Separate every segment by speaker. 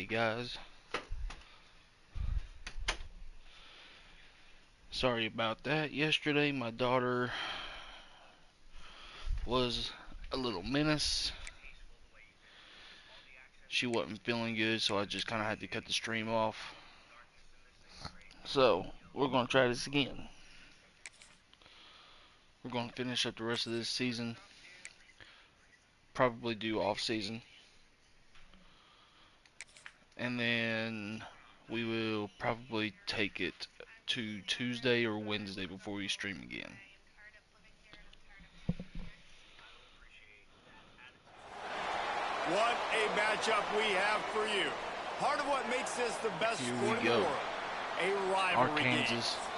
Speaker 1: guys. Sorry about that. Yesterday, my daughter was a little menace. She wasn't feeling good, so I just kind of had to cut the stream off. So, we're going to try this again. We're going to finish up the rest of this season. Probably do off season. And then we will probably take it to Tuesday or Wednesday before we stream again.
Speaker 2: What a matchup we have for you. Part of what makes this the best sport in the world. A rivalry game.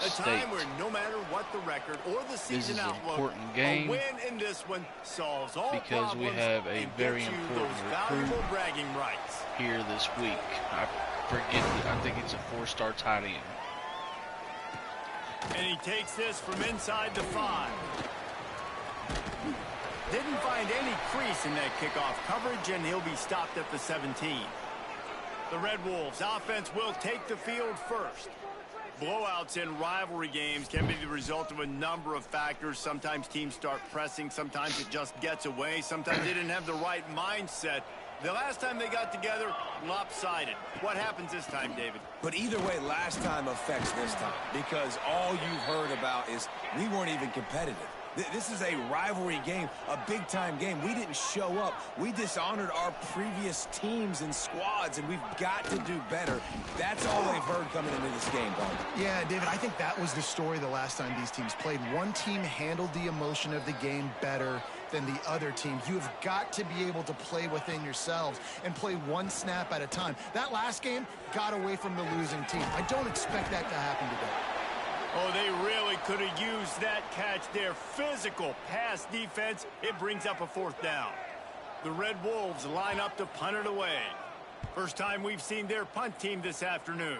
Speaker 2: A time where no matter what the record or the season outlook, a win in this one solves all
Speaker 1: because we have a very important recruit
Speaker 2: bragging rights
Speaker 1: here this week. I think it's a 4-star tight end.
Speaker 2: And he takes this from inside the 5. Didn't find any crease in that kickoff coverage, and he'll be stopped at the 17. The Red Wolves offense will take the field first. Blowouts in rivalry games can be the result of a number of factors. Sometimes teams start pressing. Sometimes it just gets away. Sometimes they didn't have the right mindset. The last time they got together, lopsided. What happens this time, David?
Speaker 3: But either way, last time affects this time, because all you've heard about is we weren't even competitive. This is a rivalry game, a big-time game. We didn't show up. We dishonored our previous teams and squads, and we've got to do better. That's all they've heard coming into this game, Bob.
Speaker 4: Yeah, David, I think that was the story the last time these teams played. One team handled the emotion of the game better than the other team. You have got to be able to play within yourselves and play one snap at a time. That last game got away from the losing team. I don't expect that to happen today.
Speaker 2: Oh, they really could have used that catch there. Physical pass defense. It brings up a 4th down. The Red Wolves line up to punt it away. First time we've seen their punt team this afternoon.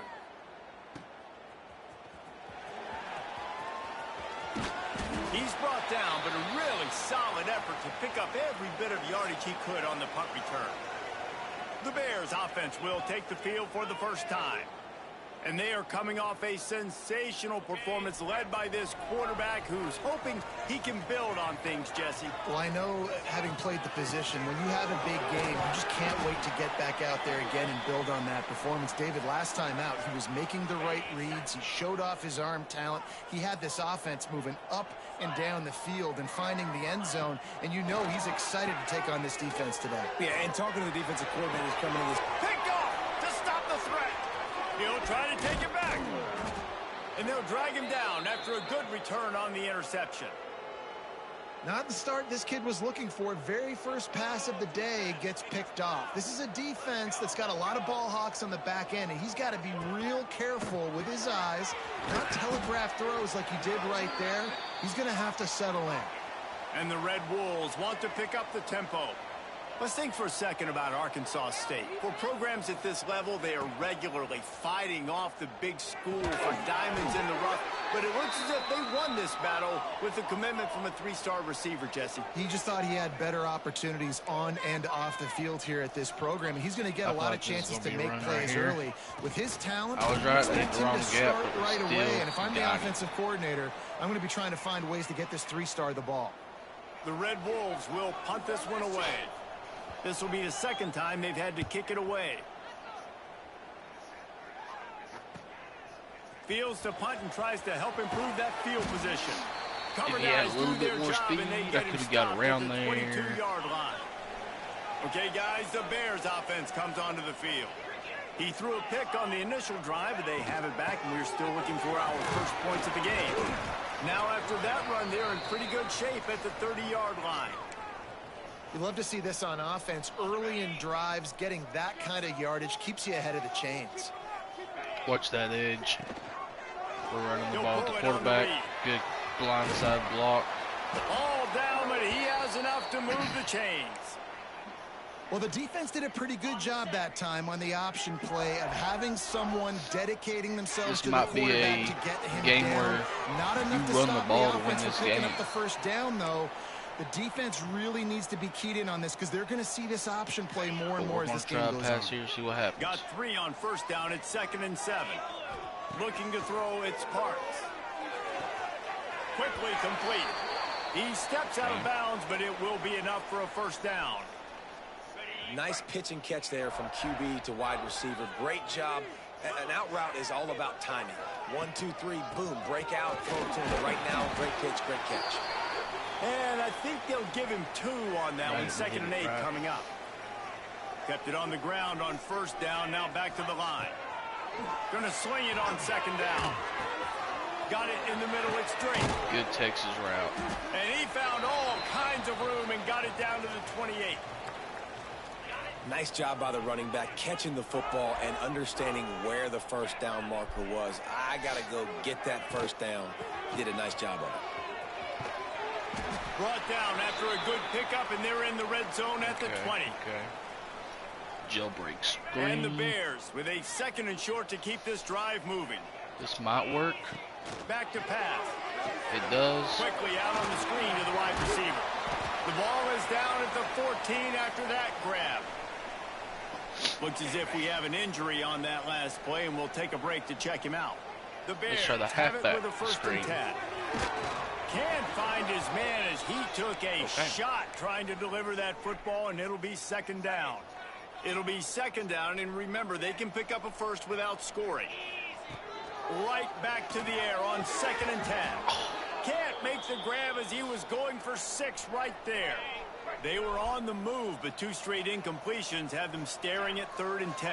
Speaker 2: He's brought down, but a really solid effort to pick up every bit of yardage he could on the punt return. The Bears offense will take the field for the first time. And they are coming off a sensational performance led by this quarterback who's hoping he can build on things, Jesse.
Speaker 4: Well, I know, having played the position, when you have a big game, you just can't wait to get back out there again and build on that performance. David, last time out, he was making the right reads. He showed off his arm talent. He had this offense moving up and down the field and finding the end zone. And you know he's excited to take on this defense today.
Speaker 3: Yeah, and talking to the defensive coordinators coming in this.
Speaker 2: Pick off to stop the threat. He'll try to take it back. And they'll drag him down after a good return on the interception.
Speaker 4: Not the start this kid was looking for. Very first pass of the day gets picked off. This is a defense that's got a lot of ball hawks on the back end, and he's got to be real careful with his eyes, not telegraph throws like he did right there. He's going to have to settle in.
Speaker 2: And the Red Wolves want to pick up the tempo. Let's think for a second about Arkansas State. For programs at this level, they are regularly fighting off the big school for diamonds in the rough. But it looks as if they won this battle with a commitment from a 3-star receiver, Jesse.
Speaker 4: He just thought he had better opportunities on and off the field here at this program. He's going to get a lot of chances to make plays early. With his talent,
Speaker 1: I was right,
Speaker 4: expect him to start
Speaker 1: gap,
Speaker 4: right away. And if I'm the offensive coordinator, I'm going to be trying to find ways to get this 3-star the ball.
Speaker 2: The Red Wolves will punt this one away. This will be the second time they've had to kick it away. Fields to punt and tries to help improve that field position.
Speaker 1: If he had a little bit more speed, I could have got around there.
Speaker 2: 22-yard line. Okay, guys, the Bears offense comes onto the field. He threw a pick on the initial drive, but they have it back, and we're still looking for our first points of the game. Now, after that run, they're in pretty good shape at the 30-yard line.
Speaker 4: You love to see this on offense. Early in drives, getting that kind of yardage keeps you ahead of the chains.
Speaker 1: Watch that edge. We're running the ball with the quarterback. Good blindside block.
Speaker 2: All down, but he has enough to move the chains.
Speaker 4: Well, the defense did a pretty good job that time on the option play of having someone dedicating themselves to the quarterback to get him down. Not enough to stop the offense from picking up the first down, though. The defense really needs to be keyed in on this because they're going to see this option play more and more as this game goes on.
Speaker 1: Here, see what happens.
Speaker 2: Got 3 on first down at 2nd and 7. Looking to throw, it's Parks. Quickly complete. He steps out of bounds, but it will be enough for a first down.
Speaker 3: Nice pitch and catch there from QB to wide receiver. Great job. An out route is all about timing. 1, 2, 3, boom, break out, throw it to him right now. Great pitch, great catch.
Speaker 2: And I think they'll give him 2 on that one. 2nd and 8 coming up. Kept it on the ground on first down. Now back to the line. Going to swing it on 2nd down. Got it in the middle. It's straight.
Speaker 1: Good Texas route.
Speaker 2: And he found all kinds of room and got it down to the 28.
Speaker 3: Nice job by the running back, catching the football and understanding where the first down marker was. I got to go get that first down. Did a nice job of it.
Speaker 2: Brought down after a good pickup, and they're in the red zone at the 20.
Speaker 1: Okay. Jailbreak screen.
Speaker 2: And the Bears with a 2nd and short to keep this drive moving.
Speaker 1: This might work.
Speaker 2: Back to pass.
Speaker 1: It does.
Speaker 2: Quickly out on the screen to the wide receiver. The ball is down at the 14 after that grab. Looks as if we have an injury on that last play, and we'll take a break to check him out. The Bears
Speaker 1: Let's try the
Speaker 2: have it
Speaker 1: halfback
Speaker 2: with a 1st
Speaker 1: screen.
Speaker 2: and 10. Can't find his man as he took a shot trying to deliver that football, and it'll be 2nd down. It'll be 2nd down, and remember, they can pick up a first without scoring. Right back to the air on 2nd and 10. Can't make the grab as he was going for 6 right there. They were on the move, but 2 straight incompletions have them staring at 3rd and 10.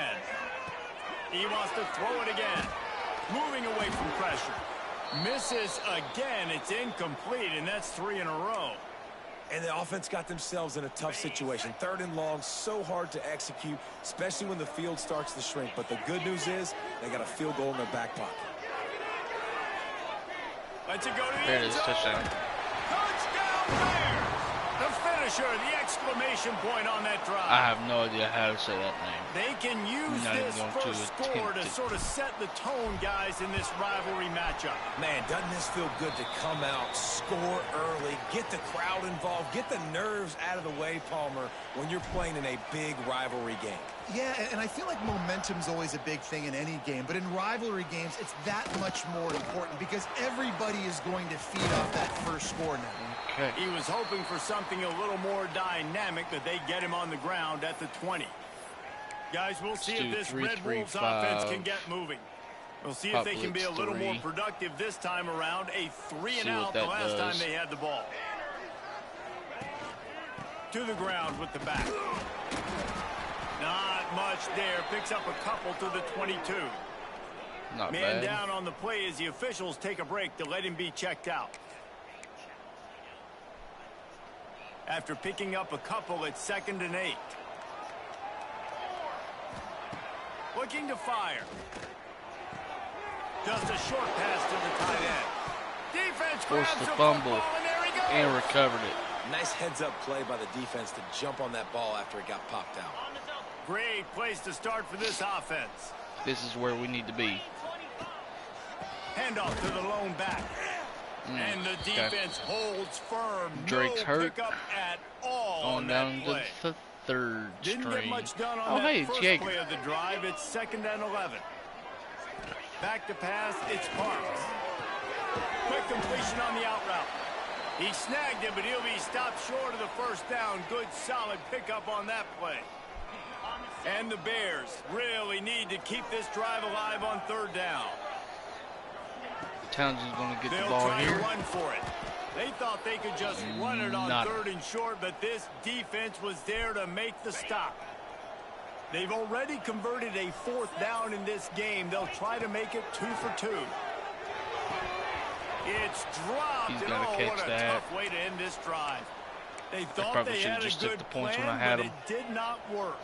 Speaker 2: He wants to throw it again. Moving away from pressure. Misses again. It's incomplete, and that's 3 in a row.
Speaker 3: And the offense got themselves in a tough situation. 3rd and long, so hard to execute, especially when the field starts to shrink. But the good news is they got a field goal in their back pocket.
Speaker 2: Let's it go to the
Speaker 1: There it
Speaker 2: end
Speaker 1: is,
Speaker 2: zone.
Speaker 1: touchdown.
Speaker 2: Touchdown Bears! The finisher, the exclamation point on that drive.
Speaker 1: I have no idea how to say that name.
Speaker 2: They can use
Speaker 1: Not
Speaker 2: this
Speaker 1: even going to
Speaker 2: first score
Speaker 1: attempt
Speaker 2: to
Speaker 1: it.
Speaker 2: sort of set the tone, guys, in this rivalry matchup.
Speaker 3: Man, doesn't this feel good to come out, score early, get the crowd involved, get the nerves out of the way, Palmer, when you're playing in a big rivalry game.
Speaker 4: Yeah, and I feel like momentum's always a big thing in any game, but in rivalry games, it's that much more important because everybody is going to feed off that first score now.
Speaker 1: Okay.
Speaker 2: He was hoping for something a little more dynamic, but they get him on the ground at the 20. Guys, we'll see if this Red Wolves offense can get moving. We'll see if they can be a little more productive this time around. A 3 and out the last time they had the ball. To the ground with the back. Not much there. Picks up a couple to the 22.
Speaker 1: Not
Speaker 2: Man
Speaker 1: bad.
Speaker 2: down on the play as the officials take a break to let him be checked out. After picking up a couple at 2nd and 8. Looking to fire. Just a short pass to the tight end. Defense grabs
Speaker 1: Forced the
Speaker 2: the
Speaker 1: fumble
Speaker 2: football, and there he goes.
Speaker 1: and recovered it.
Speaker 3: Nice heads-up play by the defense to jump on that ball after it got popped out.
Speaker 2: Great place to start for this offense.
Speaker 1: This is where we need to be.
Speaker 2: Handoff to the lone back. And the defense holds firm.
Speaker 1: Drake's
Speaker 2: no
Speaker 1: hurt.
Speaker 2: pickup at all
Speaker 1: Going
Speaker 2: on
Speaker 1: down
Speaker 2: that
Speaker 1: to
Speaker 2: play.
Speaker 1: the 3rd
Speaker 2: Didn't get
Speaker 1: string.
Speaker 2: much done on
Speaker 1: Oh,
Speaker 2: that
Speaker 1: hey,
Speaker 2: first
Speaker 1: Jager.
Speaker 2: play of the drive. It's 2nd and 11. Back to pass, it's Parks. Quick completion on the out route. He snagged it, but he'll be stopped short of the first down. Good, solid pickup on that play. And the Bears really need to keep this drive alive on 3rd down.
Speaker 1: Townsend's going to get
Speaker 2: They'll
Speaker 1: the ball
Speaker 2: try
Speaker 1: here.
Speaker 2: to run for it. They thought they could just run it on
Speaker 1: Not-
Speaker 2: 3rd and short, but this defense was there to make the stop. They've already converted a 4th down in this game. They'll try to make it 2 for 2. It's dropped.
Speaker 1: He's
Speaker 2: and
Speaker 1: gotta catch
Speaker 2: what a
Speaker 1: that.
Speaker 2: tough way to end this drive. They thought
Speaker 1: probably
Speaker 2: they
Speaker 1: should've
Speaker 2: had a
Speaker 1: just took
Speaker 2: good
Speaker 1: the points
Speaker 2: plan,
Speaker 1: when I had
Speaker 2: but
Speaker 1: them.
Speaker 2: it did not work.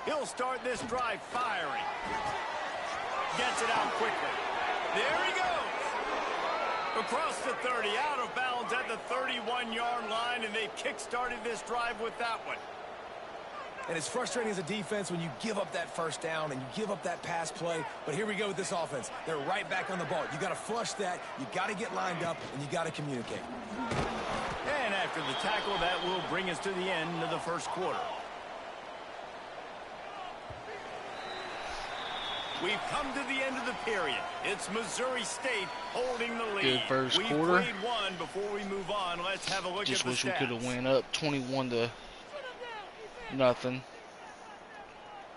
Speaker 2: He'll start this drive firing. Gets it out quickly. There he goes. Across the 30, out of bounds at the 31-yard line, and they've kick-started this drive with that one.
Speaker 3: And it's frustrating as a defense when you give up that first down and you give up that pass play. But here we go with this offense. They're right back on the ball. You got to flush that. You got to get lined up, and you got to communicate.
Speaker 2: And after the tackle, that will bring us to the end of the first quarter. We've come to the end of the period. It's Missouri State holding the lead.
Speaker 1: Good first
Speaker 2: We've
Speaker 1: quarter.
Speaker 2: played one. Before we move on, let's have a look
Speaker 1: Just
Speaker 2: at the
Speaker 1: wish we
Speaker 2: stats.
Speaker 1: could have went up 21-0.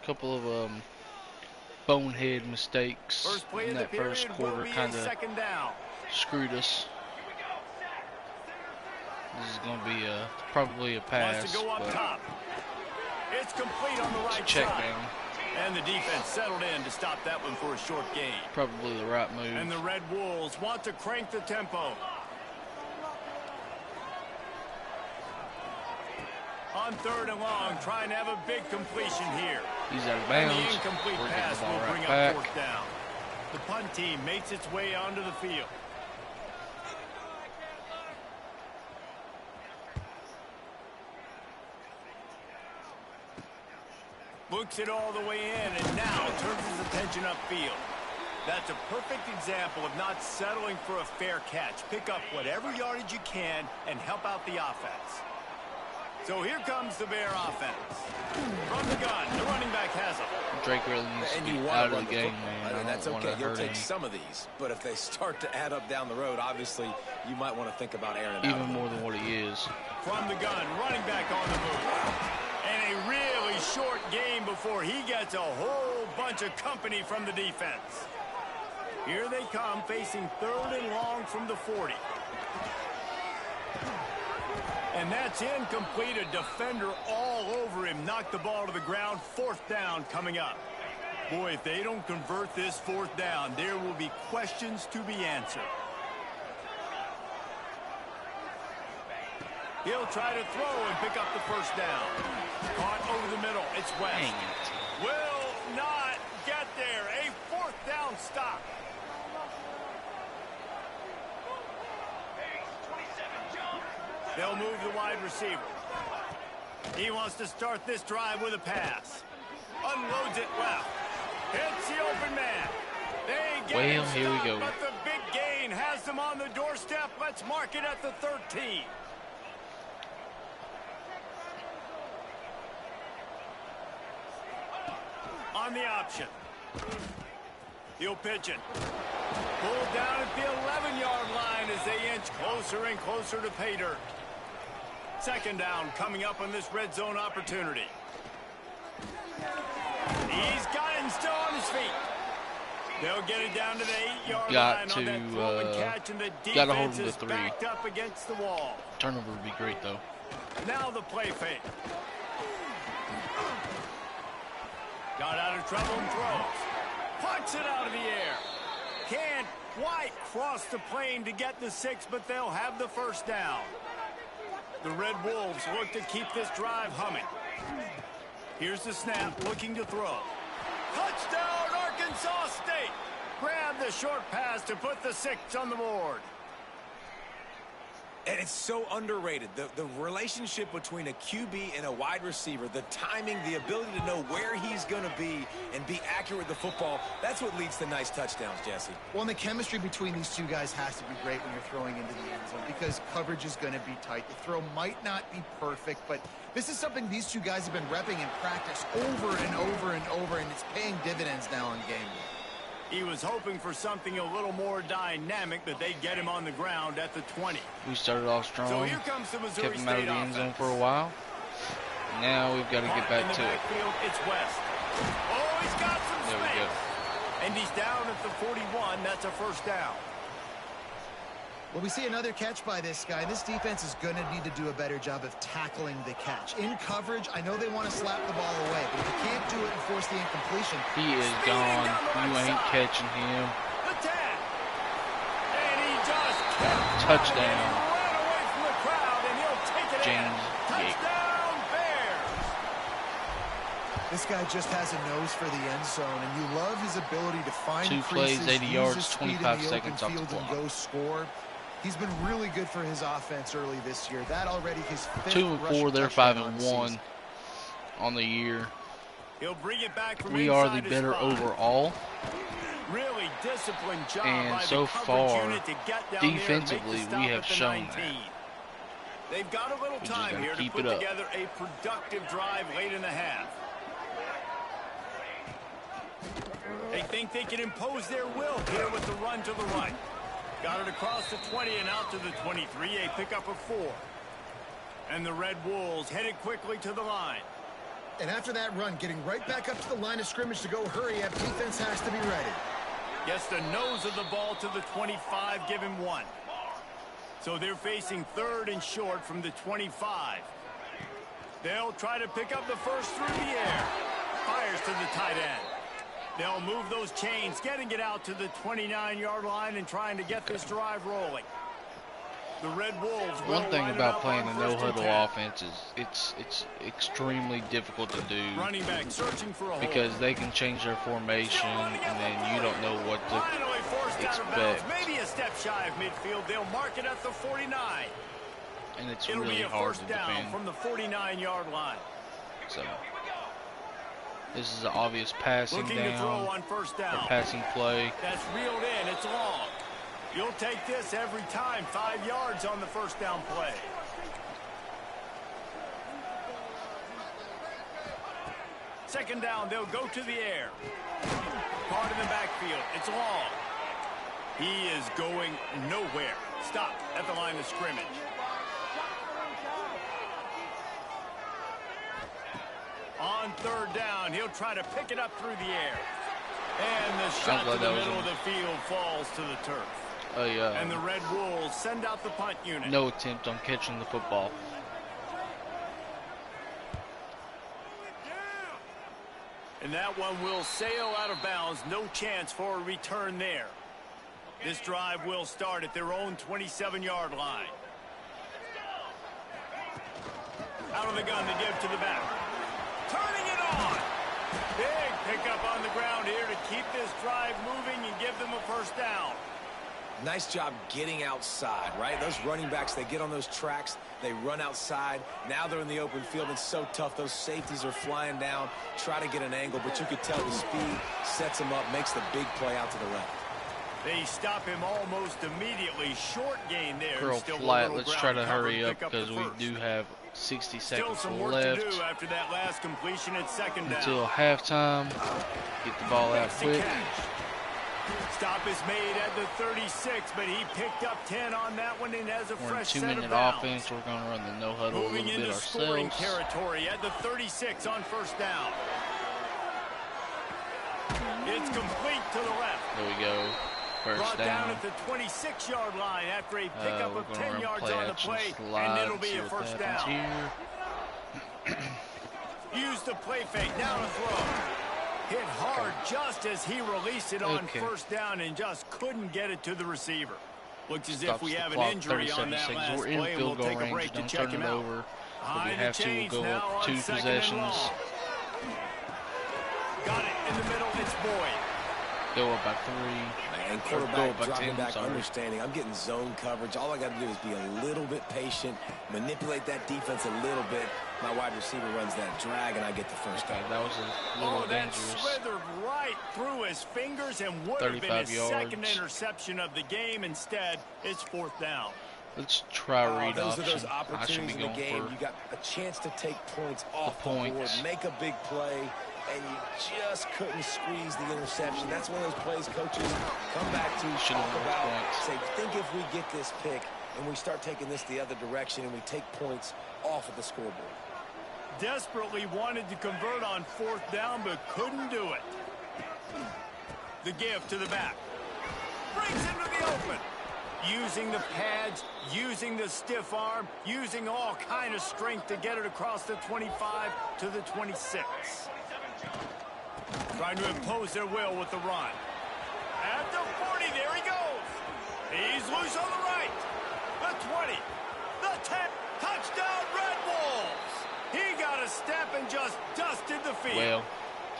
Speaker 1: Couple of bonehead mistakes
Speaker 2: First play
Speaker 1: in
Speaker 2: of the
Speaker 1: that first
Speaker 2: period will
Speaker 1: quarter
Speaker 2: be a
Speaker 1: kind of
Speaker 2: second down.
Speaker 1: screwed us. This is going to be probably a pass,
Speaker 2: Wants to go up
Speaker 1: but
Speaker 2: top. It's complete on the
Speaker 1: it's a
Speaker 2: right
Speaker 1: check
Speaker 2: side.
Speaker 1: down.
Speaker 2: And the defense settled in to stop that one for a short gain.
Speaker 1: Probably the right
Speaker 2: And the
Speaker 1: move.
Speaker 2: Red Wolves want to crank the tempo. On third and long, trying to have a big completion here.
Speaker 1: He's out of
Speaker 2: And the
Speaker 1: bounds.
Speaker 2: incomplete
Speaker 1: We're getting
Speaker 2: pass
Speaker 1: the ball
Speaker 2: will bring
Speaker 1: right
Speaker 2: up
Speaker 1: back.
Speaker 2: fourth down. The punt team makes its way onto the field. Looks it all the way in and now turns his attention upfield. That's a perfect example of not settling for a fair catch. Pick up whatever yardage you can and help out the offense. So here comes the Bear offense. From the gun, the running back has it.
Speaker 1: Drake really needs to
Speaker 3: And
Speaker 1: be
Speaker 3: you want
Speaker 1: out
Speaker 3: to
Speaker 1: of
Speaker 3: run
Speaker 1: the
Speaker 3: the
Speaker 1: game,
Speaker 3: football.
Speaker 1: man.
Speaker 3: I mean,
Speaker 1: I
Speaker 3: that's
Speaker 1: don't want
Speaker 3: okay.
Speaker 1: to
Speaker 3: You'll
Speaker 1: hurt
Speaker 3: take
Speaker 1: him.
Speaker 3: some of these. But if they start to add up down the road, obviously, you might want to think about airing it out.
Speaker 1: Even more than what he is.
Speaker 2: From the gun, running back on the move. And a really short game before he gets a whole bunch of company from the defense. Here they come, facing third and long from the 40. And that's incomplete. A defender all over him. Knocked the ball to the ground. Fourth down coming up. Boy, if they don't convert this fourth down, there will be questions to be answered. He'll try to throw and pick up the first down. Caught over the middle. It's West.
Speaker 1: Dang it.
Speaker 2: Will not get there. A fourth down stop. They'll move the wide receiver. He wants to start this drive with a pass. Unloads it left. Hits the open man. They get
Speaker 1: Well,
Speaker 2: him
Speaker 1: here we
Speaker 2: stopped,
Speaker 1: go.
Speaker 2: but the big gain has them on the doorstep. Let's mark it at the 13. On the option. He'll pitch it. Pulled down at the 11-yard line as they inch closer and closer to pay dirt. Second down coming up on this red zone opportunity. He's got him still on his feet. They'll get it down to the 8-yard line on that throw and catch, and the
Speaker 1: gotta hold
Speaker 2: defense
Speaker 1: him to
Speaker 2: is
Speaker 1: 3.
Speaker 2: backed up against the wall.
Speaker 1: Turnover would be great, though.
Speaker 2: Now the play fake. Got out of trouble and throws. Punts it out of the air. Can't quite cross the plane to get the 6, but they'll have the first down. The Red Wolves look to keep this drive humming. Here's the snap, looking to throw. Touchdown, Arkansas State. Grab the short pass to put the 6 on the board.
Speaker 3: And it's so underrated. The relationship between a QB and a wide receiver, the timing, the ability to know where he's going to be and be accurate with the football, that's what leads to nice touchdowns, Jesse.
Speaker 4: Well, and the chemistry between these two guys has to be great when you're throwing into the end zone because coverage is going to be tight. The throw might not be perfect, but this is something these two guys have been repping in practice over and over and over, and it's paying dividends now on game day.
Speaker 2: He was hoping for something a little more dynamic, but they get him on the ground at the 20.
Speaker 1: We started off strong.
Speaker 2: So here comes the Missouri
Speaker 1: Kept him out of
Speaker 2: State
Speaker 1: the end zone
Speaker 2: offense.
Speaker 1: for a while. Now we've got to get back to it.
Speaker 2: Backfield, it's West. Oh, he's got some
Speaker 1: There we go.
Speaker 2: space. And he's down at the 41. That's a first down.
Speaker 4: Well, we see another catch by this guy. This defense is going to need to do a better job of tackling the catch. In coverage, I know they want to slap the ball away, but if you can't do it and force the incompletion,
Speaker 1: He is
Speaker 2: Speeding
Speaker 1: gone.
Speaker 2: down the right
Speaker 1: You ain't
Speaker 2: side.
Speaker 1: catching him.
Speaker 2: The 10. And he just kept
Speaker 1: Touchdown.
Speaker 2: running, and he ran away from the crowd, and he'll take it
Speaker 1: James
Speaker 2: in.
Speaker 1: Yates.
Speaker 2: Touchdown, Bears.
Speaker 4: this guy just has a nose for the end zone, and you love his ability to find
Speaker 1: 2 plays,
Speaker 4: creases,
Speaker 1: 80
Speaker 4: use
Speaker 1: yards,
Speaker 4: his speed in
Speaker 1: 25
Speaker 4: the
Speaker 1: seconds
Speaker 4: open
Speaker 1: off the
Speaker 4: field and
Speaker 1: clock.
Speaker 4: go score. He's been really good for his offense early this year. That already his 5th
Speaker 1: 2 and 4.
Speaker 4: rushing
Speaker 1: They're
Speaker 4: touchdown
Speaker 1: 5
Speaker 4: on
Speaker 1: and
Speaker 4: the
Speaker 1: 1.
Speaker 4: season.
Speaker 1: on the year.
Speaker 2: He'll bring it back from
Speaker 1: We are the
Speaker 2: inside his
Speaker 1: better
Speaker 2: spot.
Speaker 1: overall.
Speaker 2: Really disciplined job
Speaker 1: And
Speaker 2: by
Speaker 1: so
Speaker 2: the coverage
Speaker 1: far,
Speaker 2: unit to get down there and make the
Speaker 1: defensively,
Speaker 2: stop
Speaker 1: we have
Speaker 2: at the
Speaker 1: shown
Speaker 2: 19.
Speaker 1: that.
Speaker 2: They've got a little
Speaker 1: We just
Speaker 2: time
Speaker 1: gotta
Speaker 2: here to
Speaker 1: keep
Speaker 2: put
Speaker 1: it up.
Speaker 2: together a productive drive late in the half. They think they can impose their will here with the run to the right. Got it across the 20 and out to the 23, a pickup of 4. And the Red Wolves headed quickly to the line.
Speaker 4: And after that run, getting right back up to the line of scrimmage to go hurry up, defense has to be ready.
Speaker 2: Gets the nose of the ball to the 25, give him 1. So they're facing 3rd and short from the 25. They'll try to pick up the first through the air. Fires to the tight end. They'll move those chains, getting it out to the 29-yard line and trying to get this drive rolling. The Red Wolves will
Speaker 1: One thing
Speaker 2: line it
Speaker 1: about
Speaker 2: up
Speaker 1: playing
Speaker 2: on
Speaker 1: a
Speaker 2: 1st and
Speaker 1: no-huddle
Speaker 2: 10.
Speaker 1: offense is it's extremely difficult to do
Speaker 2: Running back searching for a hole.
Speaker 1: because they can change their formation and then you don't know what to
Speaker 2: Finally forced out of bounds.
Speaker 1: expect.
Speaker 2: Maybe a step shy of midfield. They'll mark it at the 49.
Speaker 1: And it's
Speaker 2: It'll
Speaker 1: really
Speaker 2: be a
Speaker 1: hard to
Speaker 2: first down
Speaker 1: defend.
Speaker 2: from the 49-yard line.
Speaker 1: So this is an obvious passing
Speaker 2: Looking to throw
Speaker 1: down,
Speaker 2: on first
Speaker 1: or
Speaker 2: down.
Speaker 1: passing play.
Speaker 2: That's reeled in. It's long. You'll take this every time. 5 yards on the first down play. Second down, they'll go to the air. Part in the backfield. It's long. He is going nowhere. Stop at the line of scrimmage. On 3rd down, he'll try to pick it up through the air. And the shot to the middle of the field falls to the turf. And the Red Wolves send out the punt unit.
Speaker 1: No attempt on catching the football.
Speaker 2: And that one will sail out of bounds. No chance for a return there. This drive will start at their own 27-yard line. Out of the gun to give to the back. Turning it on. Big pickup on the ground here to keep this drive moving and give them a first down.
Speaker 3: Nice job getting outside, right? Those running backs, they get on those tracks, they run outside. Now they're in the open field. It's so tough. Those safeties are flying down, try to get an angle, but you could tell the speed sets them up, makes the big play out to the left.
Speaker 2: They stop him almost immediately. Short gain there.
Speaker 1: Curl
Speaker 2: Still
Speaker 1: flat.
Speaker 2: a little
Speaker 1: Let's try to
Speaker 2: ground cover
Speaker 1: hurry up
Speaker 2: pick the
Speaker 1: because we
Speaker 2: first.
Speaker 1: do have 60
Speaker 2: Still
Speaker 1: seconds
Speaker 2: some work
Speaker 1: left
Speaker 2: to do after that last completion at second down.
Speaker 1: until halftime. Get the ball out
Speaker 2: Makes the
Speaker 1: quick.
Speaker 2: catch. Stop is made at the 36, but he picked up 10 on that one and has a
Speaker 1: We're in
Speaker 2: fresh set of
Speaker 1: 2-minute
Speaker 2: bounds.
Speaker 1: offense. We're going to run the no huddle a
Speaker 2: Moving
Speaker 1: little bit
Speaker 2: into scoring
Speaker 1: ourselves.
Speaker 2: territory at the 36 on first down. It's complete to the left.
Speaker 1: There we go. First
Speaker 2: Brought down
Speaker 1: down.
Speaker 2: at the 26-yard line after a pickup
Speaker 1: We're
Speaker 2: of
Speaker 1: going
Speaker 2: 10
Speaker 1: to run
Speaker 2: yards
Speaker 1: play
Speaker 2: on the
Speaker 1: action
Speaker 2: play,
Speaker 1: slide.
Speaker 2: and it'll be
Speaker 1: See
Speaker 2: a
Speaker 1: what
Speaker 2: first
Speaker 1: happens
Speaker 2: down.
Speaker 1: here.
Speaker 2: Use the play fake, now to throw. Hit hard just as he released it on first down and just couldn't get it to the receiver. Looks as if
Speaker 1: Stops
Speaker 2: we
Speaker 1: the
Speaker 2: have an
Speaker 1: clock,
Speaker 2: injury
Speaker 1: 37
Speaker 2: on that
Speaker 1: seconds.
Speaker 2: last
Speaker 1: We're in
Speaker 2: play, and
Speaker 1: field
Speaker 2: we'll
Speaker 1: goal
Speaker 2: take a break
Speaker 1: range.
Speaker 2: to
Speaker 1: Don't
Speaker 2: check
Speaker 1: turn
Speaker 2: him
Speaker 1: it
Speaker 2: out.
Speaker 1: over. If we
Speaker 2: Behind the
Speaker 1: have to,
Speaker 2: chains
Speaker 1: we'll go
Speaker 2: now
Speaker 1: up
Speaker 2: on
Speaker 1: 2
Speaker 2: second and
Speaker 1: possessions.
Speaker 2: long. Got it in the middle, it's Boyd.
Speaker 1: Go up by 3.
Speaker 3: And
Speaker 1: Or
Speaker 3: quarterback
Speaker 1: go up by
Speaker 3: dropping
Speaker 1: 10,
Speaker 3: back,
Speaker 1: sorry.
Speaker 3: understanding. I'm getting zone coverage. All I got to do is be a little bit patient, manipulate that defense a little bit. My wide receiver runs that drag, and I get the first
Speaker 1: Okay,
Speaker 3: down.
Speaker 1: that was a little
Speaker 2: Oh, that
Speaker 1: dangerous.
Speaker 2: slithered right through his fingers and would have been
Speaker 1: 35
Speaker 2: his second
Speaker 1: yards.
Speaker 2: interception of the game. Instead, it's fourth down.
Speaker 1: Let's try read
Speaker 3: Those
Speaker 1: option.
Speaker 3: are those
Speaker 1: I should
Speaker 3: opportunities
Speaker 1: be
Speaker 3: in the
Speaker 1: going
Speaker 3: game.
Speaker 1: for
Speaker 3: You got a chance to take points off the board,
Speaker 1: points.
Speaker 3: make a big play, and you just couldn't squeeze the interception. That's one of those plays coaches come back to,
Speaker 1: Should've
Speaker 3: talk
Speaker 1: won
Speaker 3: about,
Speaker 1: points.
Speaker 3: say, think if we get this pick and we start taking this the other direction and we take points off of the scoreboard.
Speaker 2: Desperately wanted to convert on fourth down, but couldn't do it. The give to the back. Brings him to the open. Using the pads, using the stiff arm, using all kind of strength to get it across the 25 to the 26. Trying to impose their will with the run. At the 40, there he goes. He's loose on the right. The 20, the 10, touchdown Red Wolves. He got a step and just dusted the field.
Speaker 1: Well,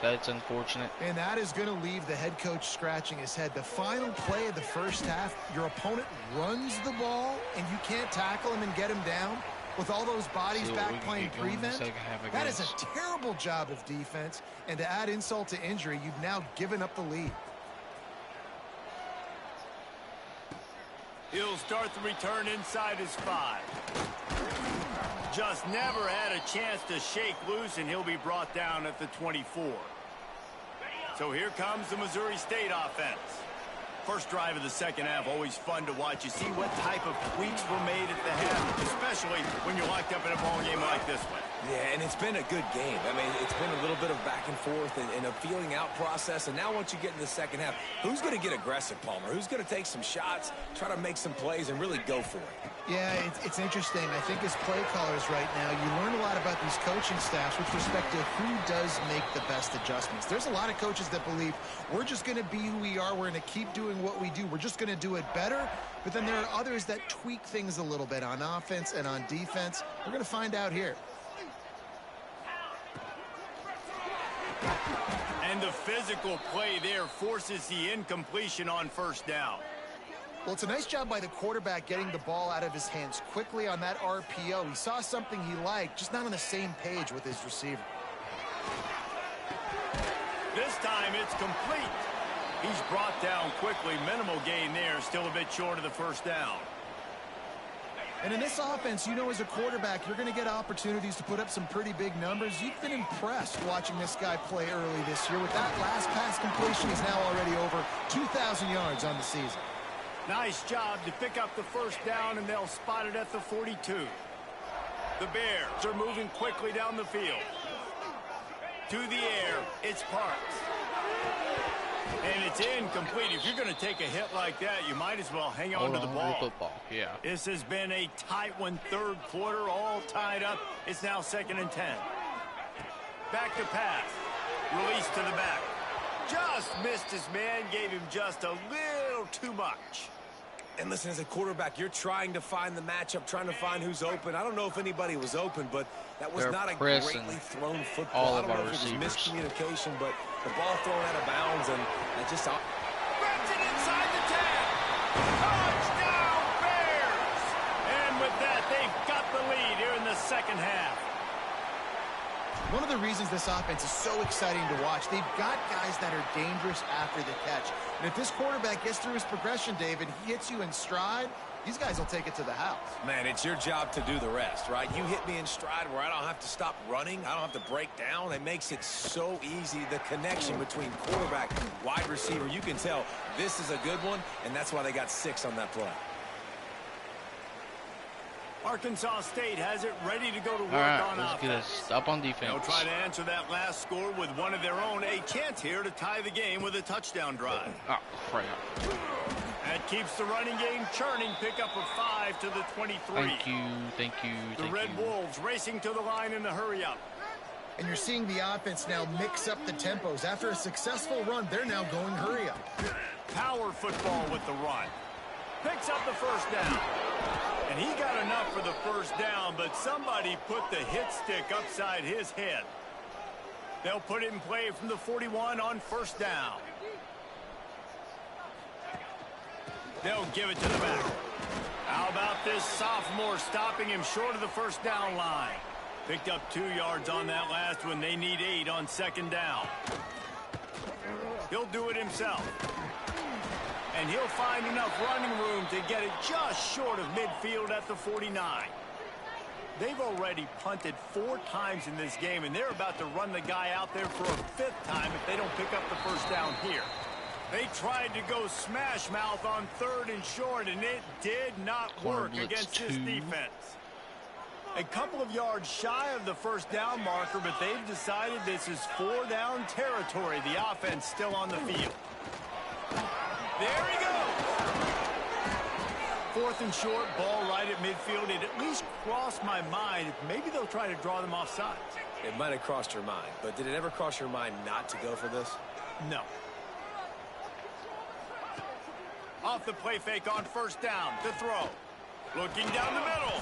Speaker 1: that's unfortunate.
Speaker 4: And that is going to leave the head coach scratching his head. The final play of the first half, your opponent runs the ball and you can't tackle him and get him down. With all those bodies
Speaker 1: See what we
Speaker 4: back
Speaker 1: can
Speaker 4: playing
Speaker 1: get going in the
Speaker 4: prevent,
Speaker 1: second half, I
Speaker 4: that is
Speaker 1: guess.
Speaker 4: a terrible job of defense. And to add insult to injury, you've now given up the lead.
Speaker 2: He'll start the return inside his 5. Just never had a chance to shake loose, and he'll be brought down at the 24. So here comes the Missouri State offense. First drive of the second half, always fun to watch. You see what type of tweaks were made at the half, especially when you're locked up in a ball game like this one.
Speaker 3: Yeah, and it's been a good game. I mean, it's been a little bit of back and forth and a feeling out process. And now once you get in the second half, who's going to get aggressive, Palmer? Who's going to take some shots, try to make some plays, and really go for it?
Speaker 4: Yeah, it's interesting. I think as play callers right now, you learn a lot about these coaching staffs with respect to who does make the best adjustments. There's a lot of coaches that believe we're just going to be who we are. We're going to keep doing what we do. We're just going to do it better. But then there are others that tweak things a little bit on offense and on defense. We're going to find out here.
Speaker 2: And the physical play there forces the incompletion on first down.
Speaker 4: Well, it's a nice job by the quarterback getting the ball out of his hands quickly on that RPO. He saw something he liked, just not on the same page with his receiver.
Speaker 2: This time it's complete. He's brought down quickly. Minimal gain there, still a bit short of the first down.
Speaker 4: And in this offense, you know, as a quarterback, you're going to get opportunities to put up some pretty big numbers. You've been impressed watching this guy play early this year. With that last pass completion, he's now already over 2,000 yards on the season.
Speaker 2: Nice job to pick up the first down, and they'll spot it at the 42. The Bears are moving quickly down the field. To the air, it's Parks. And it's incomplete. If you're going to take a hit like that, you might as well hang on to the ball.
Speaker 1: Football. Yeah.
Speaker 2: This has been a tight one, third quarter, all tied up. It's now 2nd and 10. Back to pass. Release to the back. Just missed his man, gave him just a little too much.
Speaker 3: And listen, as a quarterback, you're trying to find the matchup, trying to find who's open. I don't know if anybody was open, but that was not a greatly thrown football.
Speaker 1: All
Speaker 3: I
Speaker 1: of
Speaker 3: don't
Speaker 1: our
Speaker 3: know if it was
Speaker 1: receivers.
Speaker 3: miscommunication, but the ball thrown out of bounds, and it just...
Speaker 2: Grabs it inside the 10. Touchdown, Bears! And with that, they've got the lead here in the second half.
Speaker 4: One of the reasons this offense is so exciting to watch, they've got guys that are dangerous after the catch. And if this quarterback gets through his progression, David, he hits you in stride, these guys will take it to the house.
Speaker 3: Man, it's your job to do the rest, right? You hit me in stride where I don't have to stop running. I don't have to break down. It makes it so easy. The connection between quarterback and wide receiver, you can tell this is a good one, and that's why they got 6 on that play.
Speaker 2: Arkansas State has it ready to go to work
Speaker 1: Let's
Speaker 2: on
Speaker 1: get
Speaker 2: offense.
Speaker 1: us up on defense.
Speaker 2: They'll try to answer that last score with one of their own. A chance here to tie the game with a touchdown drive.
Speaker 1: Oh, crap.
Speaker 2: That keeps the running game churning. Pick up of 5 to the 23.
Speaker 1: Thank you. Thank you.
Speaker 2: The Red Wolves racing to the line in a hurry up.
Speaker 4: And you're seeing the offense now mix up the tempos. After a successful run, they're now going hurry up.
Speaker 2: Power football with the run. Picks up the first down. And he got enough for the first down, but somebody put the hit stick upside his head. They'll put it in play from the 41 on first down. They'll give it to the back. How about this sophomore stopping him short of the first down line? Picked up 2 yards on that last one. They need 8 on second down. He'll do it himself. And he'll find enough running room to get it just short of midfield at the 49. They've already punted 4 times in this game, and they're about to run the guy out there for a 5th time if they don't pick up the first down here. They tried to go smash mouth on 3rd and short, and it did not work against this defense. A couple of yards shy of the first down marker, but they've decided this is 4-down territory. The offense still on the field. There he goes. 4th and short, ball right at midfield. It at least crossed my mind. Maybe they'll try to draw them off sides.
Speaker 3: It might have crossed your mind, but did it ever cross your mind not to go for this?
Speaker 2: No. Off the play fake on first down. To throw. Looking down the middle.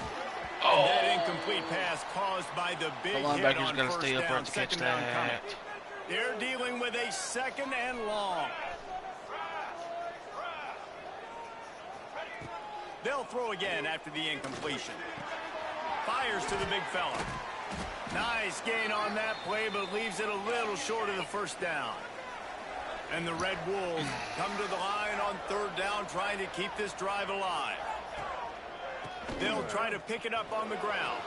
Speaker 1: Oh.
Speaker 2: That incomplete pass caused by the big hit
Speaker 1: Linebacker's
Speaker 2: on
Speaker 1: got to
Speaker 2: first
Speaker 1: stay
Speaker 2: down.
Speaker 1: upright to catch
Speaker 2: Second down coming.
Speaker 1: that.
Speaker 2: They're dealing with a 2nd and long. They'll throw again after the incompletion. Fires to the big fella. Nice gain on that play, but leaves it a little short of the first down. And the Red Wolves come to the line on third down, trying to keep this drive alive. They'll try to pick it up on the ground.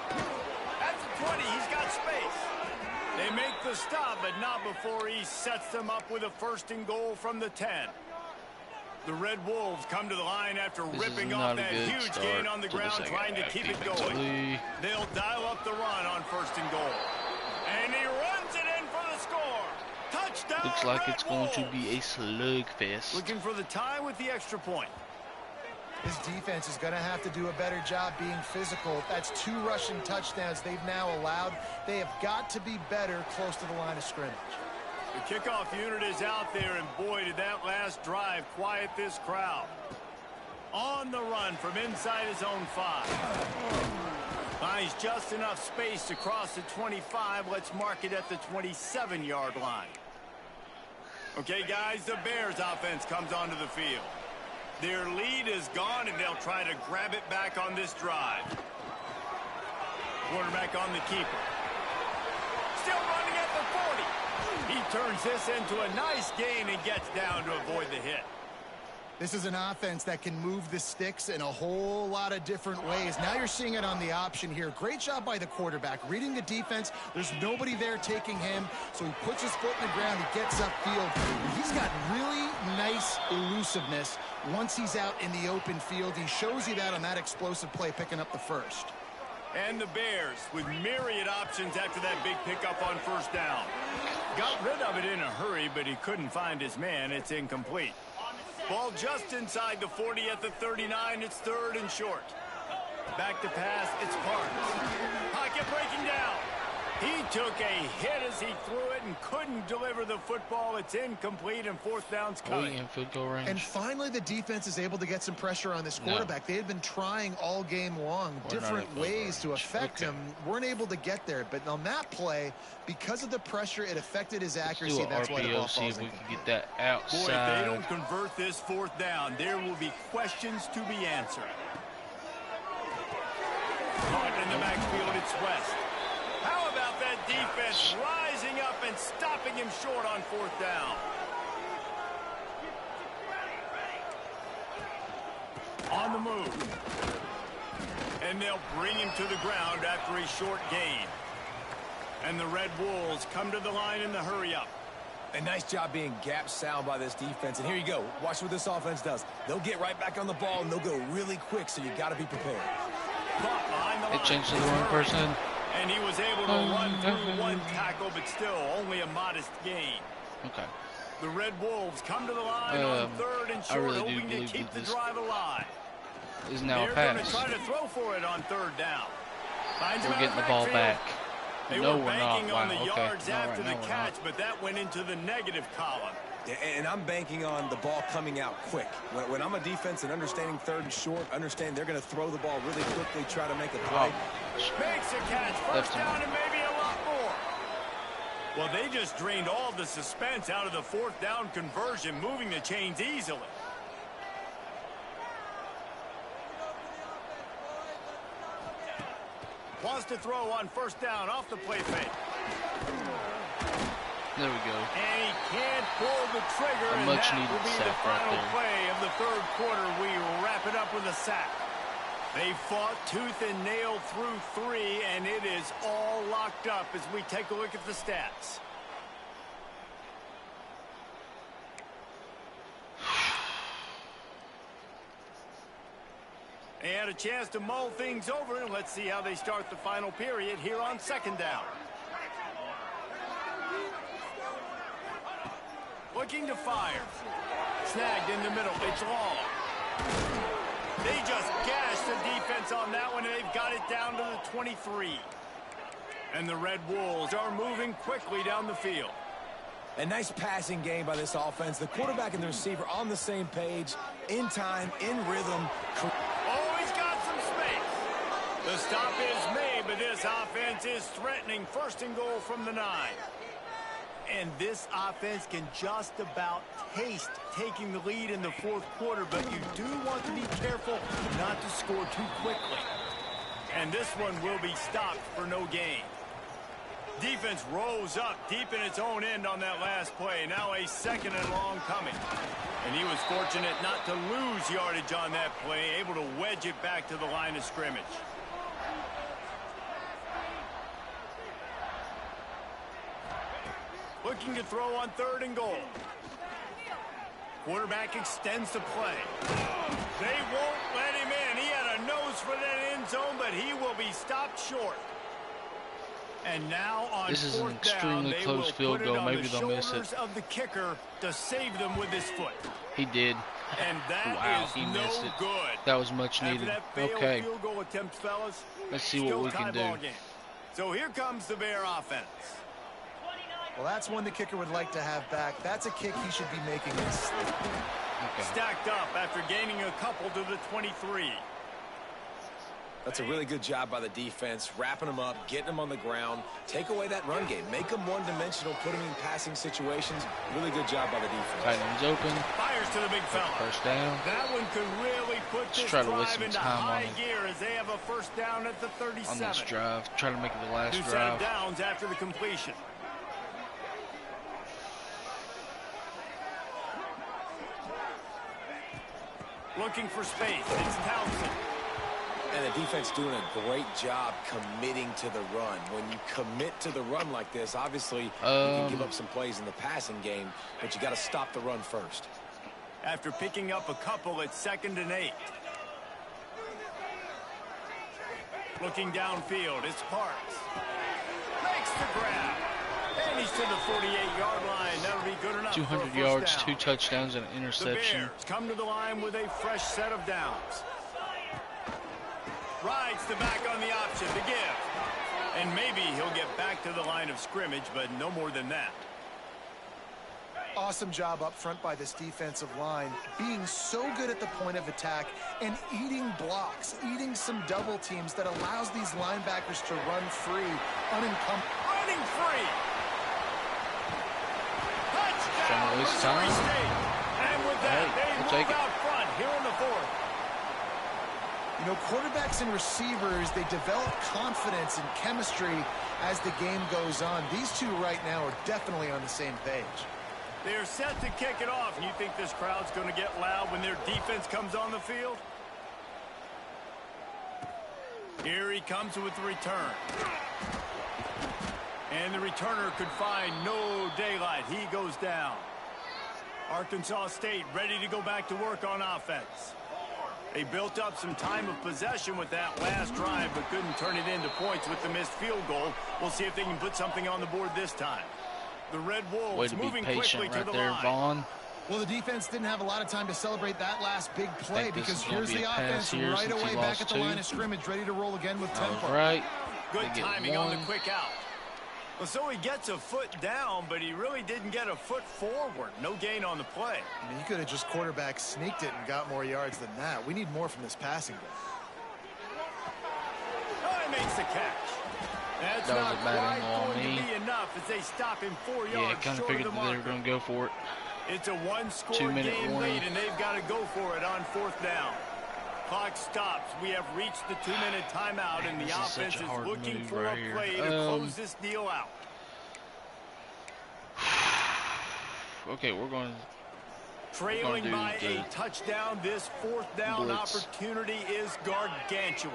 Speaker 2: At the 20, he's got space. They make the stop, but not before he sets them up with a 1st and goal from the 10. The Red Wolves come to the line after ripping off that huge gain on the ground, trying to keep it going. They'll dial up the run on 1st and goal. And he runs it in for the score. Touchdown,
Speaker 1: Looks like
Speaker 2: Red
Speaker 1: it's going to
Speaker 2: Wolves.
Speaker 1: be a slugfest.
Speaker 2: Looking for the tie with the extra point.
Speaker 4: His defense is going to have to do a better job being physical. That's 2 rushing touchdowns they've now allowed. They have got to be better close to the line of scrimmage.
Speaker 2: The kickoff unit is out there, and boy, did that last drive quiet this crowd. On the run from inside his own 5. Finds just enough space to cross the 25. Let's mark it at the 27-yard line. Okay, guys, the Bears offense comes onto the field. Their lead is gone, and they'll try to grab it back on this drive. Quarterback on the keeper. Still running at the 40. He turns this into a nice gain and gets down to avoid the hit.
Speaker 4: This is an offense that can move the sticks in a whole lot of different ways. Now you're seeing it on the option here. Great job by the quarterback. Reading the defense, there's nobody there taking him, so he puts his foot in the ground, he gets upfield. He's got really nice elusiveness once he's out in the open field. He shows you that on that explosive play, picking up the 1st.
Speaker 2: And the Bears with myriad options after that big pickup on 1st down. Got rid of it in a hurry, but he couldn't find his man. It's incomplete. Ball just inside the 40 at the 39. It's 3rd and short. Back to pass. It's Parks. Pocket breaking down. He took a hit as he threw it and couldn't deliver the football. It's incomplete, and 4th down's coming.
Speaker 1: In field goal range.
Speaker 4: And finally, the defense is able to get some pressure on this quarterback. They had been trying all game long, different ways to affect him. Weren't able to get there. But on that play, because of the pressure, it affected his accuracy. That's why the ball
Speaker 1: see
Speaker 4: falls
Speaker 1: if we
Speaker 4: in.
Speaker 1: can get that outside.
Speaker 2: Boy, if they don't convert this 4th down, there will be questions to be answered. Caught in the backfield, it's West. How about that defense rising up and stopping him short on 4th down? On the move. And they'll bring him to the ground after a short gain. And the Red Wolves come to the line in the hurry-up.
Speaker 3: A nice job being gap sound by this defense. And here you go. Watch what this offense does. They'll get right back on the ball, and they'll go really quick, so you got to be prepared.
Speaker 2: Caught behind the line.
Speaker 1: It changed to the wrong person.
Speaker 2: And he was able to run through 1 tackle, but still only a modest gain.
Speaker 1: Okay.
Speaker 2: The Red Wolves come to the line on 3rd and short,
Speaker 1: really
Speaker 2: hoping to keep the drive alive.
Speaker 1: Is now a
Speaker 2: They're going to
Speaker 1: pass.
Speaker 2: try to throw for it on 3rd down. Finds him
Speaker 1: We're
Speaker 2: out
Speaker 1: getting the
Speaker 2: of
Speaker 1: ball
Speaker 2: backfield.
Speaker 1: back.
Speaker 2: They
Speaker 1: No,
Speaker 2: were
Speaker 1: we're not.
Speaker 2: banking on
Speaker 1: Wow,
Speaker 2: the
Speaker 1: okay.
Speaker 2: yards
Speaker 1: No,
Speaker 2: after
Speaker 1: right, no,
Speaker 2: the
Speaker 1: we're
Speaker 2: catch,
Speaker 1: not.
Speaker 2: but that went into the negative column.
Speaker 3: And I'm banking on the ball coming out quick. When I'm a defense and understanding 3rd and short, understand they're going to throw the ball really quickly, try to make a play.
Speaker 2: Makes a catch, 1st down, and maybe a lot more. Well, they just drained all the suspense out of the 4th down conversion, moving the chains easily. Wants to throw on 1st down off the play fake.
Speaker 1: There we go.
Speaker 2: And he can't pull the trigger,
Speaker 1: A
Speaker 2: and
Speaker 1: much
Speaker 2: that
Speaker 1: needed
Speaker 2: will be the
Speaker 1: sack right
Speaker 2: final
Speaker 1: there.
Speaker 2: play of the 3rd quarter. We wrap it up with a sack. They fought tooth and nail through 3, and it is all locked up as we take a look at the stats. And a chance to mull things over, and let's see how they start the final period here on 2nd down. Looking to fire. Snagged in the middle. It's long. They just gashed the defense on that one, and they've got it down to the 23. And the Red Wolves are moving quickly down the field.
Speaker 3: A nice passing game by this offense. The quarterback and the receiver on the same page, in time, in rhythm.
Speaker 2: Oh, he's got some space. The stop is made, but this offense is threatening 1st and goal from the 9. And this offense can just about taste taking the lead in the 4th quarter, but you do want to be careful not to score too quickly. And this one will be stopped for no gain. Defense rose up deep in its own end on that last play. Now a 2nd and long coming. And he was fortunate not to lose yardage on that play, able to wedge it back to the line of scrimmage. Looking to throw on 3rd and goal. Quarterback extends the play. They won't let him in. He had a nose for that end zone, but he will be stopped short. And now on
Speaker 1: This is an
Speaker 2: 4th down,
Speaker 1: extremely
Speaker 2: they
Speaker 1: close
Speaker 2: will
Speaker 1: field
Speaker 2: put
Speaker 1: goal.
Speaker 2: it on
Speaker 1: Maybe
Speaker 2: the
Speaker 1: they'll miss it.
Speaker 2: shoulders of the kicker to save them with his foot.
Speaker 1: He did.
Speaker 2: And that
Speaker 1: Wow,
Speaker 2: is
Speaker 1: he
Speaker 2: no
Speaker 1: missed it.
Speaker 2: good.
Speaker 1: That was much
Speaker 2: After
Speaker 1: needed.
Speaker 2: that failed
Speaker 1: Okay,
Speaker 2: field goal attempt, fellas,
Speaker 1: let's see what
Speaker 2: still
Speaker 1: we
Speaker 2: tie
Speaker 1: can do.
Speaker 2: ball game. So here comes the Bear offense.
Speaker 4: Well, that's one the kicker would like to have back. That's a kick he should be making in his sleep.
Speaker 1: Okay.
Speaker 2: Stacked up after gaining a couple to the 23.
Speaker 3: That's a really good job by the defense, wrapping them up, getting them on the ground. Take away that run game. Make them one-dimensional, put them in passing situations. Really good job by the defense.
Speaker 1: Tight end's open.
Speaker 2: Fires to the big fella.
Speaker 1: First down.
Speaker 2: That one could really put this
Speaker 1: try to waste
Speaker 2: drive
Speaker 1: some
Speaker 2: into
Speaker 1: time on
Speaker 2: high
Speaker 1: it.
Speaker 2: gear as they have a 1st down at the
Speaker 1: On
Speaker 2: 37.
Speaker 1: this drive. Try to make it the last
Speaker 2: New set
Speaker 1: drive.
Speaker 2: of downs after the completion. Looking for space. It's Townsend.
Speaker 3: And the defense doing a great job committing to the run. When you commit to the run like this, obviously you can give up some plays in the passing game, but you got to stop the run first.
Speaker 2: After picking up a couple at 2nd and 8. Looking downfield, it's Parks. Makes the grab. And he's to the 48-yard line. That'll be good enough.
Speaker 1: 200
Speaker 2: for a
Speaker 1: yards,
Speaker 2: first
Speaker 1: 2
Speaker 2: down.
Speaker 1: touchdowns, and an
Speaker 2: The
Speaker 1: interception.
Speaker 2: Bears come to the line with a fresh set of downs. Rides the back on the option to give. And maybe he'll get back to the line of scrimmage, but no more than that.
Speaker 4: Awesome job up front by this defensive line, being so good at the point of attack and eating blocks, eating some double teams that allows these linebackers to run free, unencumbered.
Speaker 2: Running free. Touchdown,
Speaker 1: Trying to waste
Speaker 2: Missouri
Speaker 1: time.
Speaker 2: State. And with that,
Speaker 1: Hey, we'll
Speaker 2: they
Speaker 1: take
Speaker 2: move
Speaker 1: it.
Speaker 2: out front here in the 4th.
Speaker 4: You know, quarterbacks and receivers, they develop confidence and chemistry as the game goes on. These two right now are definitely on the same page.
Speaker 2: They're set to kick it off. You think this crowd's going to get loud when their defense comes on the field? Here he comes with the return. And the returner could find no daylight. He goes down. Arkansas State ready to go back to work on offense. They built up some time of possession with that last drive, but couldn't turn it into points with the missed field goal. We'll see if they can put something on the board this time. The Red
Speaker 1: Way
Speaker 2: Wolves
Speaker 1: to be
Speaker 2: moving quickly
Speaker 1: patient
Speaker 2: to
Speaker 1: right
Speaker 2: the
Speaker 1: there,
Speaker 2: line.
Speaker 1: Vaughn.
Speaker 4: Well, the defense didn't have a lot of time to celebrate that last big play
Speaker 1: Think this
Speaker 4: because
Speaker 1: is gonna
Speaker 4: here's
Speaker 1: be
Speaker 4: the
Speaker 1: a pass
Speaker 4: offense
Speaker 1: here
Speaker 4: right
Speaker 1: since he
Speaker 4: away back
Speaker 1: lost
Speaker 4: at the
Speaker 1: 2.
Speaker 4: line of scrimmage, ready to roll again with tempo.
Speaker 1: All right.
Speaker 2: Good
Speaker 1: They get
Speaker 2: timing on the
Speaker 1: 1.
Speaker 2: quick out. Well, so he gets a foot down, but he really didn't get a foot forward. No gain on the play.
Speaker 4: I mean, he could have just quarterback sneaked it and got more yards than that. We need more from this passing game.
Speaker 2: Oh, he makes the catch. That's
Speaker 1: That was
Speaker 2: not
Speaker 1: a bad
Speaker 2: quite
Speaker 1: angle on
Speaker 2: going
Speaker 1: me.
Speaker 2: to be enough as they stop him 4
Speaker 1: Yeah,
Speaker 2: yards
Speaker 1: kind of
Speaker 2: short
Speaker 1: figured
Speaker 2: of the
Speaker 1: that they were
Speaker 2: marker.
Speaker 1: going to go for it.
Speaker 2: It's a one-score
Speaker 1: 2-minute
Speaker 2: game
Speaker 1: warning.
Speaker 2: lead, and they've got to go for it on 4th down. Clock stops. We have reached the 2-minute timeout, and the
Speaker 1: This is such
Speaker 2: offense
Speaker 1: a
Speaker 2: is
Speaker 1: hard
Speaker 2: looking
Speaker 1: move
Speaker 2: for
Speaker 1: right
Speaker 2: a
Speaker 1: here.
Speaker 2: play to close this deal out.
Speaker 1: Okay, we're going to
Speaker 2: Trailing
Speaker 1: do
Speaker 2: by
Speaker 1: the
Speaker 2: a touchdown, this 4th down
Speaker 1: blitz.
Speaker 2: opportunity is gargantuan.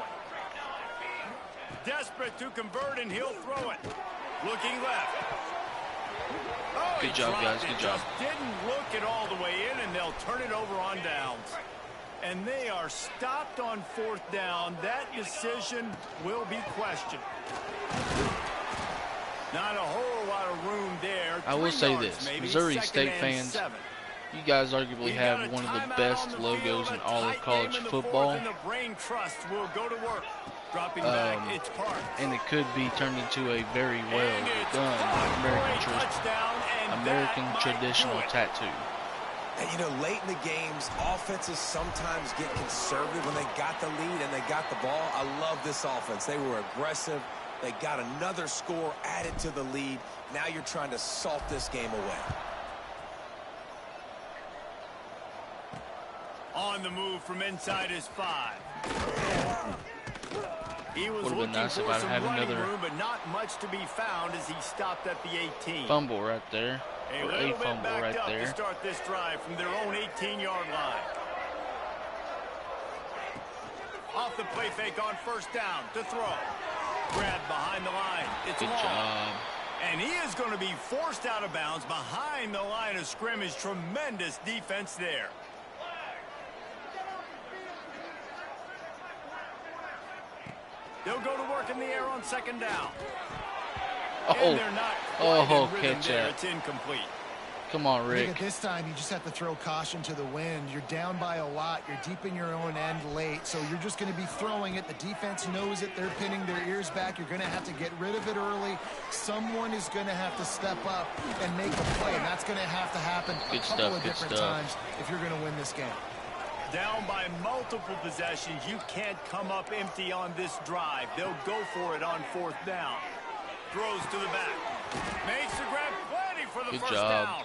Speaker 2: Desperate to convert, and he'll throw it. Looking left. Oh,
Speaker 1: Good
Speaker 2: he
Speaker 1: job,
Speaker 2: dropped
Speaker 1: guys.
Speaker 2: it.
Speaker 1: Good job.
Speaker 2: Just didn't look it all the way in, and they'll turn it over on downs. And they are stopped on 4th down. That decision will be questioned. Not a whole lot of room there.
Speaker 1: I will
Speaker 2: 3
Speaker 1: say
Speaker 2: yards
Speaker 1: this,
Speaker 2: maybe.
Speaker 1: Missouri
Speaker 2: 2nd
Speaker 1: State
Speaker 2: and
Speaker 1: fans,
Speaker 2: 7.
Speaker 1: you guys arguably
Speaker 2: We've got
Speaker 1: have
Speaker 2: a
Speaker 1: one of the
Speaker 2: timeout
Speaker 1: best
Speaker 2: on the
Speaker 1: logos
Speaker 2: field,
Speaker 1: in
Speaker 2: a
Speaker 1: all of
Speaker 2: tight
Speaker 1: college
Speaker 2: game in the
Speaker 1: football,
Speaker 2: fourth, and the brain trust will go to work. Dropping back, it's Parks.
Speaker 1: and it could be turned into a very well
Speaker 2: And it's
Speaker 1: done
Speaker 2: caught for
Speaker 1: American,
Speaker 2: a touchdown, and
Speaker 1: American
Speaker 2: that might
Speaker 1: traditional
Speaker 2: do it.
Speaker 1: tattoo.
Speaker 3: And, you know, late in the games, offenses sometimes get conservative when they got the lead and they got the ball. I love this offense. They were aggressive. They got another score added to the lead. Now you're trying to salt this game away.
Speaker 2: On the move from inside his 5. He was
Speaker 1: Would have been
Speaker 2: looking
Speaker 1: nice if
Speaker 2: for
Speaker 1: I'd
Speaker 2: some
Speaker 1: had
Speaker 2: running
Speaker 1: another
Speaker 2: room, but not much to be found as he stopped at the 18.
Speaker 1: fumble right there.
Speaker 2: A
Speaker 1: Or
Speaker 2: little
Speaker 1: a
Speaker 2: bit
Speaker 1: fumble
Speaker 2: backed
Speaker 1: right
Speaker 2: up to
Speaker 1: there.
Speaker 2: start this drive from their own 18-yard line. Off the play fake on first down to throw. Grabbed behind the line. It's
Speaker 1: Good
Speaker 2: long.
Speaker 1: job.
Speaker 2: And he is going to be forced out of bounds behind the line of scrimmage. Tremendous defense there. They'll go to work in the air on second down. And they're not quite in rhythm
Speaker 1: catch
Speaker 2: there.
Speaker 1: that.
Speaker 2: It's incomplete.
Speaker 1: Come on,
Speaker 4: I think
Speaker 1: Rick.
Speaker 4: at this time, you just have to throw caution to the wind. You're down by a lot. You're deep in your own end late, so you're just going to be throwing it. The defense knows it. They're pinning their ears back. You're going to have to get rid of it early. Someone is going to have to step up and make a play, and that's going to have to happen a couple of different times if you're going to win this game.
Speaker 2: Down by multiple possessions, you can't come up empty on this drive. They'll go for it on fourth down. Throws to the back. Makes the grab, plenty for the first down.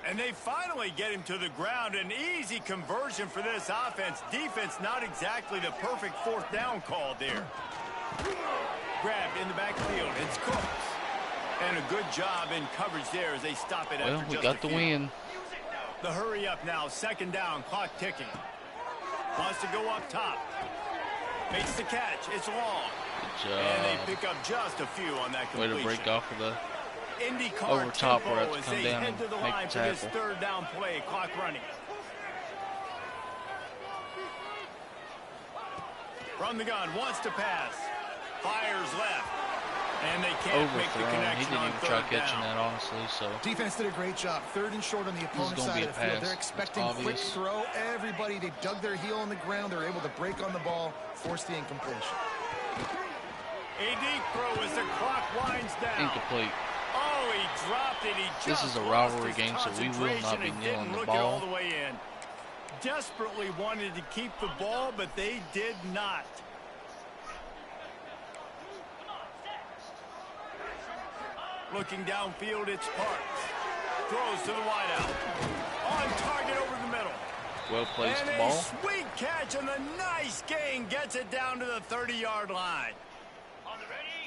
Speaker 2: And they finally get him to the ground. An easy conversion for this offense. Defense not exactly the perfect fourth down call there. Grabbed in the backfield. It's Cooks. And a good job in coverage there as they stop it after just a few.
Speaker 1: Well, we got the win.
Speaker 2: The hurry up now. Second down. Clock ticking. Wants to go up top. Makes the catch. It's long.
Speaker 1: Good job.
Speaker 2: And they pick up just a few on that completion.
Speaker 1: Way to break off of the
Speaker 2: IndyCar
Speaker 1: over top where I have
Speaker 2: tempo
Speaker 1: to
Speaker 2: as
Speaker 1: come
Speaker 2: they
Speaker 1: down
Speaker 2: head
Speaker 1: and
Speaker 2: to the
Speaker 1: make
Speaker 2: line
Speaker 1: the
Speaker 2: for this
Speaker 1: tackle.
Speaker 2: third down play. Clock running. From the gun, wants to pass. Fires left. And they can't make the
Speaker 1: Overthrown. He
Speaker 2: connection
Speaker 1: didn't
Speaker 2: on
Speaker 1: even try
Speaker 2: third
Speaker 1: catching
Speaker 2: down.
Speaker 1: that, honestly. So
Speaker 4: Defense did a great job. Third and short on the opponent's
Speaker 1: gonna be
Speaker 4: side of
Speaker 1: a
Speaker 4: the field.
Speaker 1: pass.
Speaker 4: They're
Speaker 1: It's
Speaker 4: expecting quick
Speaker 1: obvious.
Speaker 4: throw. Everybody, they dug their heel on the ground. They're able to break on the ball, force the incompletion.
Speaker 2: A deep throw as the clock winds down.
Speaker 1: incomplete.
Speaker 2: Oh, he dropped it. He
Speaker 1: This
Speaker 2: just
Speaker 1: is a
Speaker 2: lost
Speaker 1: rivalry
Speaker 2: his
Speaker 1: game, so we will not be
Speaker 2: concentration and
Speaker 1: kneeling
Speaker 2: didn't
Speaker 1: the
Speaker 2: look it all
Speaker 1: ball.
Speaker 2: the way in. Desperately wanted to keep the ball, but they did not. Looking downfield, it's Parks. Throws to the wideout. On target over the middle.
Speaker 1: Well placed
Speaker 2: And
Speaker 1: ball.
Speaker 2: a sweet catch and a nice gain gets it down to the 30-yard line.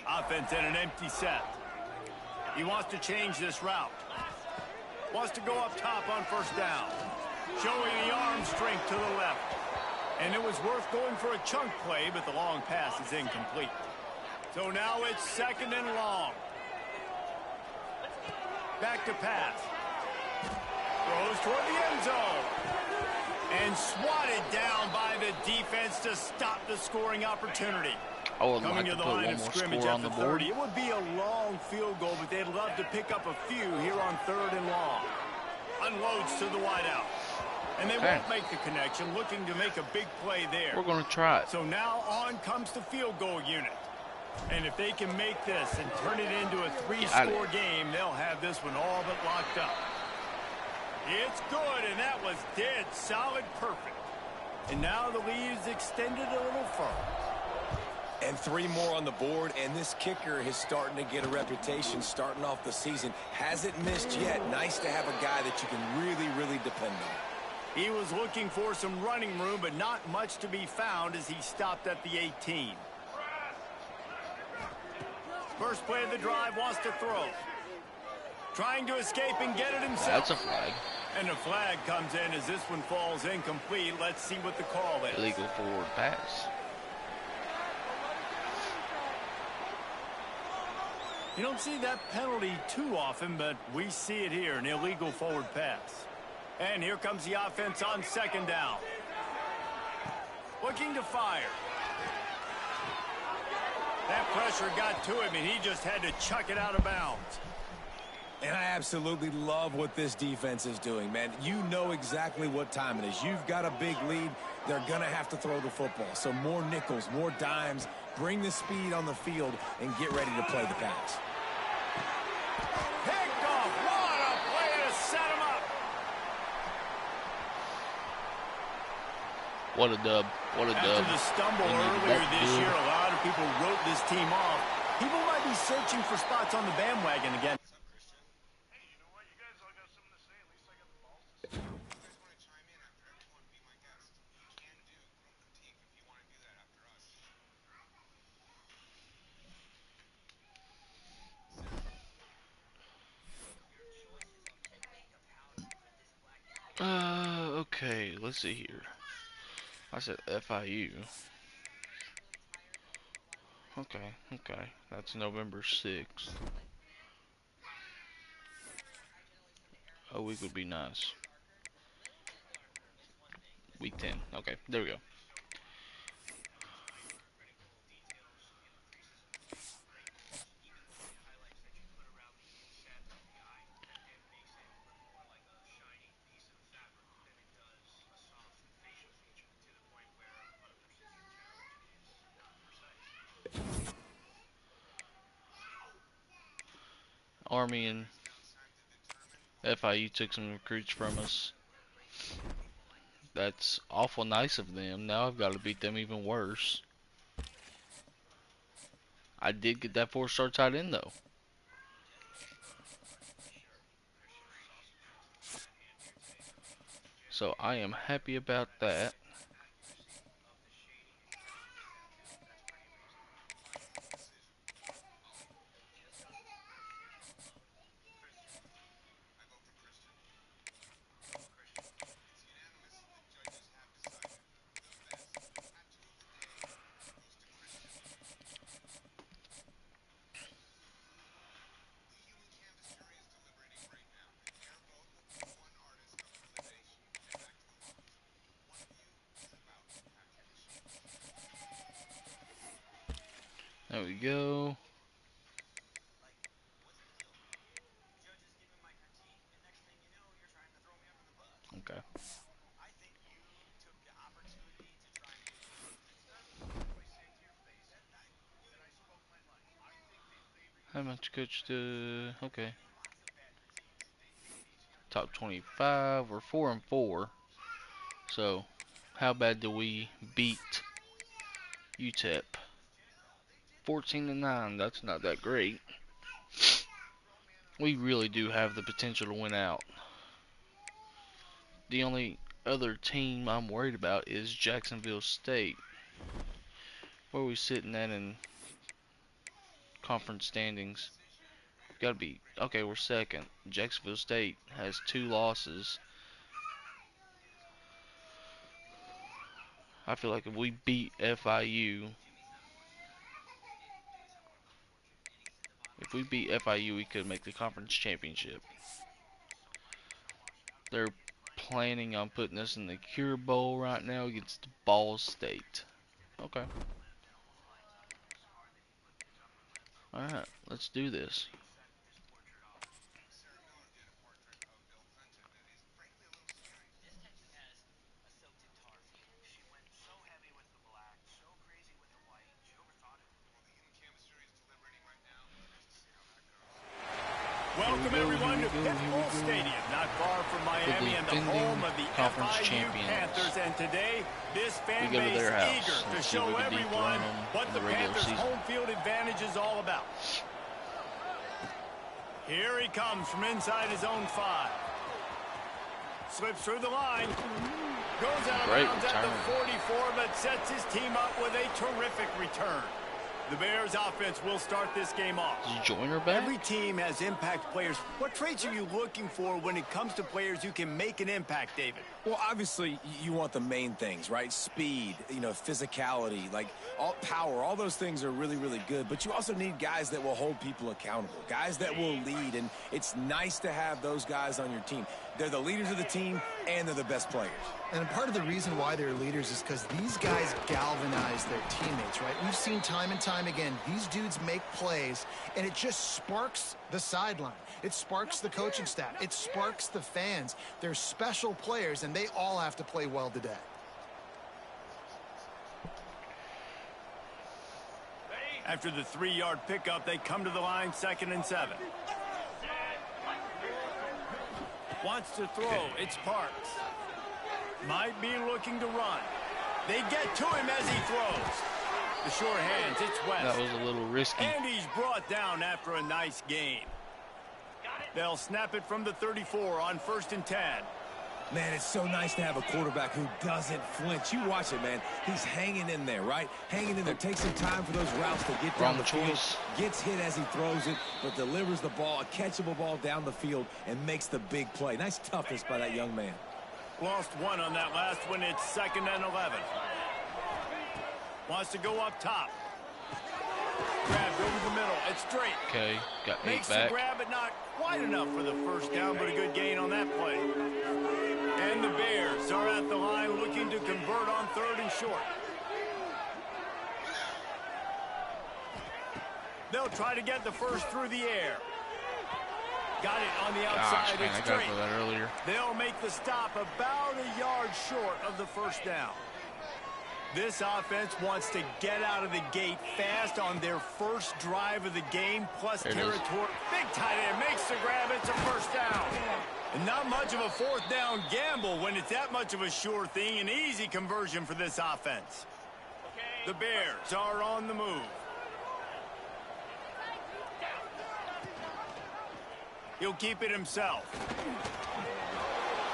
Speaker 2: Offense in an empty set. He wants to change this route. Wants to go up top on first down. Showing the arm strength to the left. And it was worth going for a chunk play, but the long pass is incomplete. So now it's second and long. Back to pass. Throws toward the end zone. And swatted down by the defense to stop the scoring opportunity.
Speaker 1: I would
Speaker 2: Coming
Speaker 1: like
Speaker 2: to
Speaker 1: to
Speaker 2: the
Speaker 1: put
Speaker 2: line
Speaker 1: one
Speaker 2: of
Speaker 1: more
Speaker 2: scrimmage
Speaker 1: score
Speaker 2: at
Speaker 1: on the
Speaker 2: the
Speaker 1: board.
Speaker 2: 30. It would be a long field goal, but they'd love to pick up a few here on third and long. Unloads to the wideout. And they won't make the connection, looking to make a big play there.
Speaker 1: We're going to try it.
Speaker 2: So now on comes the field goal unit. And if they can make this and turn it into a three-score game, they'll have this one all but locked up. It's good, and that was dead solid perfect. And now the lead is extended a little further.
Speaker 3: And 3 more on the board, and this kicker is starting to get a reputation starting off the season. Hasn't missed yet. Nice to have a guy that you can really, really depend on.
Speaker 2: He was looking for some running room, but not much to be found as he stopped at the 18. First play of the drive, wants to throw. Trying to escape and get it himself.
Speaker 1: That's a flag.
Speaker 2: And a flag comes in as this one falls incomplete. Let's see what the call is.
Speaker 1: Illegal forward pass.
Speaker 2: You don't see that penalty too often, but we see it here, an illegal forward pass. And here comes the offense on second down. Looking to fire. That pressure got to him, and he just had to chuck it out of bounds.
Speaker 3: And I absolutely love what this defense is doing, man. You know exactly what time it is. You've got a big lead. They're going to have to throw the football. So more nickels, more dimes. Bring the speed on the field and get ready to play the pass.
Speaker 2: Picked off. What a play to set him up.
Speaker 1: What a dub. What a dub.
Speaker 2: After the stumble earlier this year, a lot of people wrote this team off. People might be searching for spots on the bandwagon again.
Speaker 1: Okay, let's see here. I said FIU. Okay. That's November 6th. A week would be nice. Week 10. Okay, there we go. Army and FIU took some recruits from us. That's awful nice of them. Now I've got to beat them even worse. I did get that 4-star tight end though. So I am happy about that. There we go. Okay. How much coach to? Okay. Top 25. We're 4-4. So, how bad do we beat UTEP? 14-9. That's not that great. We really do have the potential to win out. The only other team I'm worried about is Jacksonville State. Where are we sitting at in conference standings? Gotta be okay. We're second. Jacksonville State has 2 losses. I feel like if we beat FIU, we could make the conference championship. They're planning on putting us in the Cure Bowl right now against Ball State. Okay. Alright, let's do this.
Speaker 2: Welcome everyone to Pitbull Stadium, not far from Miami and the home of the FIU Panthers. And today, this fan base is eager to show everyone what the Panthers' home field advantage is all about. Here he comes from inside his own 5. Slips through the line. Goes out of bounds at the 44, but sets his team up with a terrific return. The Bears offense will start this game off.
Speaker 1: Is Joyner back?
Speaker 2: Every team has impact players. What traits are you looking for when it comes to players who can make an impact, David?
Speaker 3: Well, obviously, you want the main things, right? Speed, physicality, like all power, all those things are really, really good. But you also need guys that will hold people accountable, guys that will lead. And it's nice to have those guys on your team. They're the leaders of the team, and they're the best players.
Speaker 4: And part of the reason why they're leaders is because these guys galvanize their teammates, right? We've seen time and time again, these dudes make plays, and it just sparks the sideline. It sparks the coaching staff. It sparks the fans. They're special players, and they all have to play well today.
Speaker 2: After the 3-yard pickup, they come to the line 2nd and 7. Wants to throw. It's Parks. Might be looking to run. They get to him as he throws. The short hands, it's West.
Speaker 1: That was a little risky.
Speaker 2: And he's brought down after a nice gain. They'll snap it from the 34 on 1st and 10.
Speaker 3: Man, it's so nice to have a quarterback who doesn't flinch. You watch it, man. He's hanging in there, right? Hanging in there. Takes some time for those routes to get down the field. Gets hit as he throws it, but delivers the ball, a catchable ball down the field, and makes the big play. Nice toughness by that young man.
Speaker 2: Lost one on that last one. It's 2nd and 11. Wants to go up top. Grabbed over the middle. It's straight.
Speaker 1: Okay, got 8
Speaker 2: Makes
Speaker 1: back.
Speaker 2: the grab, but not quite enough for the first down, but a good gain on that play. And the Bears are at the line looking to convert on 3rd and short. They'll try to get the first through the air. Got it on the outside.
Speaker 1: Gosh, man,
Speaker 2: It's
Speaker 1: I got
Speaker 2: straight.
Speaker 1: for that earlier.
Speaker 2: They'll make the stop about a yard short of the first down. This offense wants to get out of the gate fast on their first drive of the game, plus
Speaker 1: There it is.
Speaker 2: territory. Big tight end makes the grab. It's a first down. And not much of a 4th down gamble when it's that much of a sure thing. An easy conversion for this offense. The Bears are on the move. He'll keep it himself.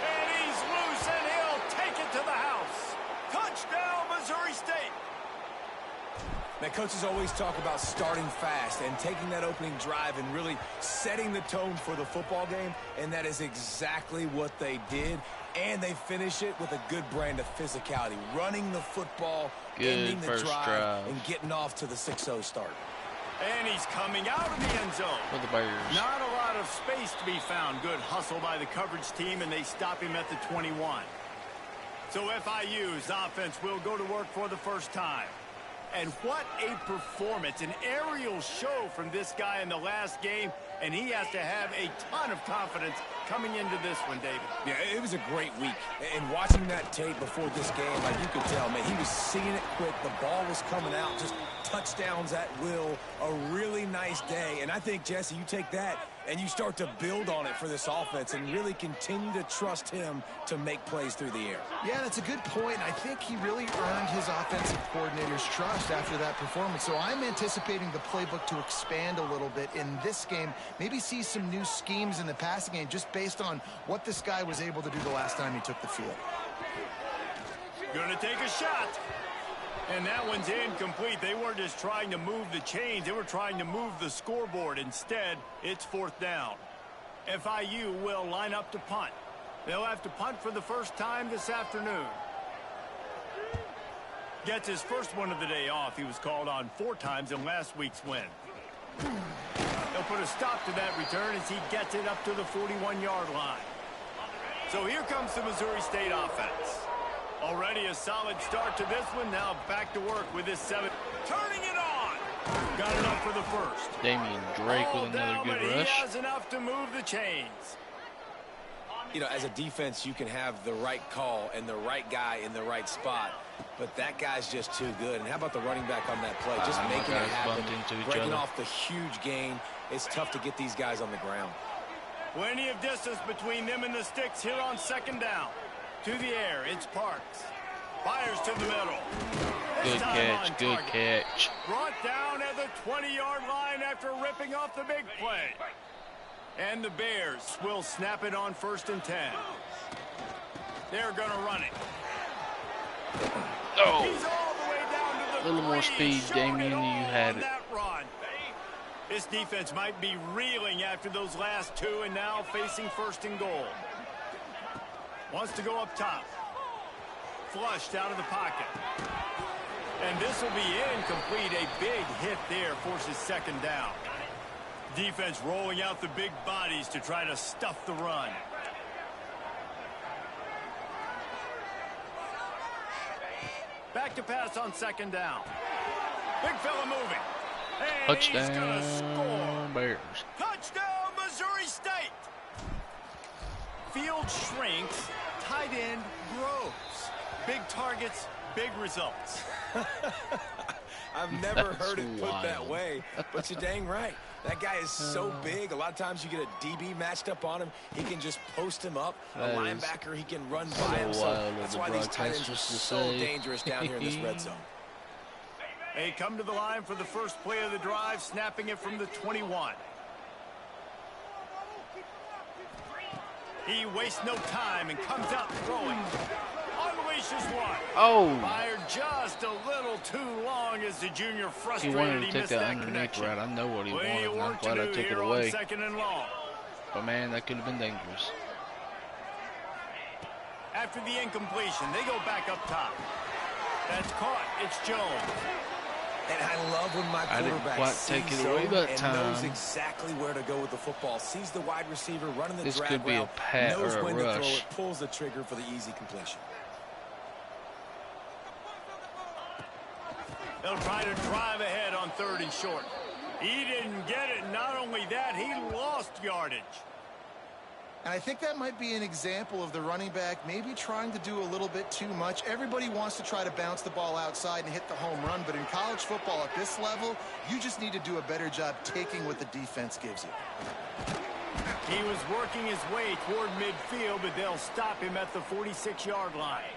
Speaker 2: And he's loose, and he'll take it to the house. Touchdown, Missouri State.
Speaker 3: Now, coaches always talk about starting fast and taking that opening drive and really setting the tone for the football game, and that is exactly what they did. And they finish it with a good brand of physicality, running the football,
Speaker 1: Good
Speaker 3: ending the
Speaker 1: first drive.
Speaker 3: and getting off to the 6-0 start.
Speaker 2: And he's coming out of the end zone.
Speaker 1: For the Bears.
Speaker 2: Not a lot of space to be found. Good hustle by the coverage team, and they stop him at the 21. So FIU's offense will go to work for the first time. And what a performance. An aerial show from this guy in the last game, and he has to have a ton of confidence coming into this one, David.
Speaker 3: Yeah, it was a great week. And watching that tape before this game, like you could tell, man, he was seeing it quick. The ball was coming out, just touchdowns at will. A really nice day. And I think, Jesse, you take that and you start to build on it for this offense and really continue to trust him to make plays through the air.
Speaker 4: Yeah, that's a good point. I think he really earned his offensive coordinator's trust after that performance. So I'm anticipating the playbook to expand a little bit in this game. Maybe see some new schemes in the passing game just based on what this guy was able to do the last time he took the field.
Speaker 2: Gonna take a shot. And that one's incomplete. They weren't just trying to move the chains. They were trying to move the scoreboard. Instead, it's 4th down. FIU will line up to punt. They'll have to punt for the first time this afternoon. Gets his first one of the day off. He was called on 4 times in last week's win. They'll put a stop to that return as he gets it up to the 41-yard line. So here comes the Missouri State offense. Already a solid start to this one. Now back to work with this 7. Turning it on. Got it up for the first.
Speaker 1: Damian Drake
Speaker 2: All
Speaker 1: with another
Speaker 2: down,
Speaker 1: good
Speaker 2: but
Speaker 1: rush.
Speaker 2: He has enough to move the chains.
Speaker 3: You know, as a defense, you can have the right call and the right guy in the right spot, but that guy's just too good. And how about the running back on that play? Just making it
Speaker 1: guys
Speaker 3: happen,
Speaker 1: bumped into each
Speaker 3: breaking
Speaker 1: other.
Speaker 3: off the huge gain. It's tough to get these guys on the ground.
Speaker 2: Plenty of distance between them and the sticks here on 2nd down. To the air, it's Parks. Fires to the middle. This
Speaker 1: Good
Speaker 2: time
Speaker 1: catch,
Speaker 2: on
Speaker 1: good
Speaker 2: target.
Speaker 1: catch.
Speaker 2: Brought down at the 20-yard line after ripping off the big play. And the Bears will snap it on 1st and 10. They're going to run it.
Speaker 1: Oh,
Speaker 2: He's all the way down to the
Speaker 1: a little more
Speaker 2: 3.
Speaker 1: speed,
Speaker 2: Showed
Speaker 1: Damian,
Speaker 2: it all
Speaker 1: you had
Speaker 2: on
Speaker 1: it.
Speaker 2: that run. This defense might be reeling after those last 2 and now facing 1st and goal. Wants to go up top. Flushed out of the pocket. And this will be incomplete. A big hit there forces 2nd down. Defense rolling out the big bodies to try to stuff the run. Back to pass on 2nd down. Big fella moving. And he's gonna score.
Speaker 1: touchdown Bears.
Speaker 2: Touchdown, Missouri State. Field shrinks, tight end grows. Big targets, big results.
Speaker 3: I've never
Speaker 1: That's
Speaker 3: heard it put that
Speaker 1: wild.
Speaker 3: way, but you're dang right. That guy is so big. A lot of times you get a DB matched up on him. He can just post him up. A
Speaker 1: That is
Speaker 3: linebacker, he can run
Speaker 1: so
Speaker 3: by him. So
Speaker 1: wild of
Speaker 3: that's
Speaker 1: the
Speaker 3: why these tight ends are
Speaker 1: broadcasters to
Speaker 3: so
Speaker 1: say.
Speaker 3: dangerous down here in this red zone.
Speaker 2: They come to the line for the first play of the drive, snapping it from the 21. He wastes no time and comes out throwing. Unleashes one.
Speaker 1: Oh,
Speaker 2: Fired just a little too long as the junior
Speaker 1: he
Speaker 2: frustrated.
Speaker 1: wanted to
Speaker 2: He
Speaker 1: take
Speaker 2: missed
Speaker 1: that
Speaker 2: that
Speaker 1: underneath
Speaker 2: connection.
Speaker 1: route. I know what he
Speaker 2: Plenty
Speaker 1: wanted,
Speaker 2: of
Speaker 1: and I'm
Speaker 2: work to
Speaker 1: glad I
Speaker 2: do
Speaker 1: took it
Speaker 2: here on
Speaker 1: away.
Speaker 2: 2nd and long.
Speaker 1: But man, that could have been dangerous.
Speaker 2: After the incompletion, they go back up top. That's caught. It's Jones.
Speaker 3: And I love when my quarterback sees
Speaker 1: away
Speaker 3: zone
Speaker 1: that
Speaker 3: and
Speaker 1: time.
Speaker 3: knows exactly where to go with the football. Sees the wide receiver running the
Speaker 1: This
Speaker 3: drag
Speaker 1: could be a
Speaker 3: route,
Speaker 1: pat
Speaker 3: knows
Speaker 1: or a
Speaker 3: when to throw
Speaker 1: rush.
Speaker 3: it, pulls the trigger for the easy completion.
Speaker 2: They'll try to drive ahead on 3rd and short. He didn't get it. Not only that, he lost yardage.
Speaker 4: And I think that might be an example of the running back maybe trying to do a little bit too much. Everybody wants to try to bounce the ball outside and hit the home run, but in college football at this level, you just need to do a better job taking what the defense gives you.
Speaker 2: He was working his way toward midfield, but they'll stop him at the 46-yard line.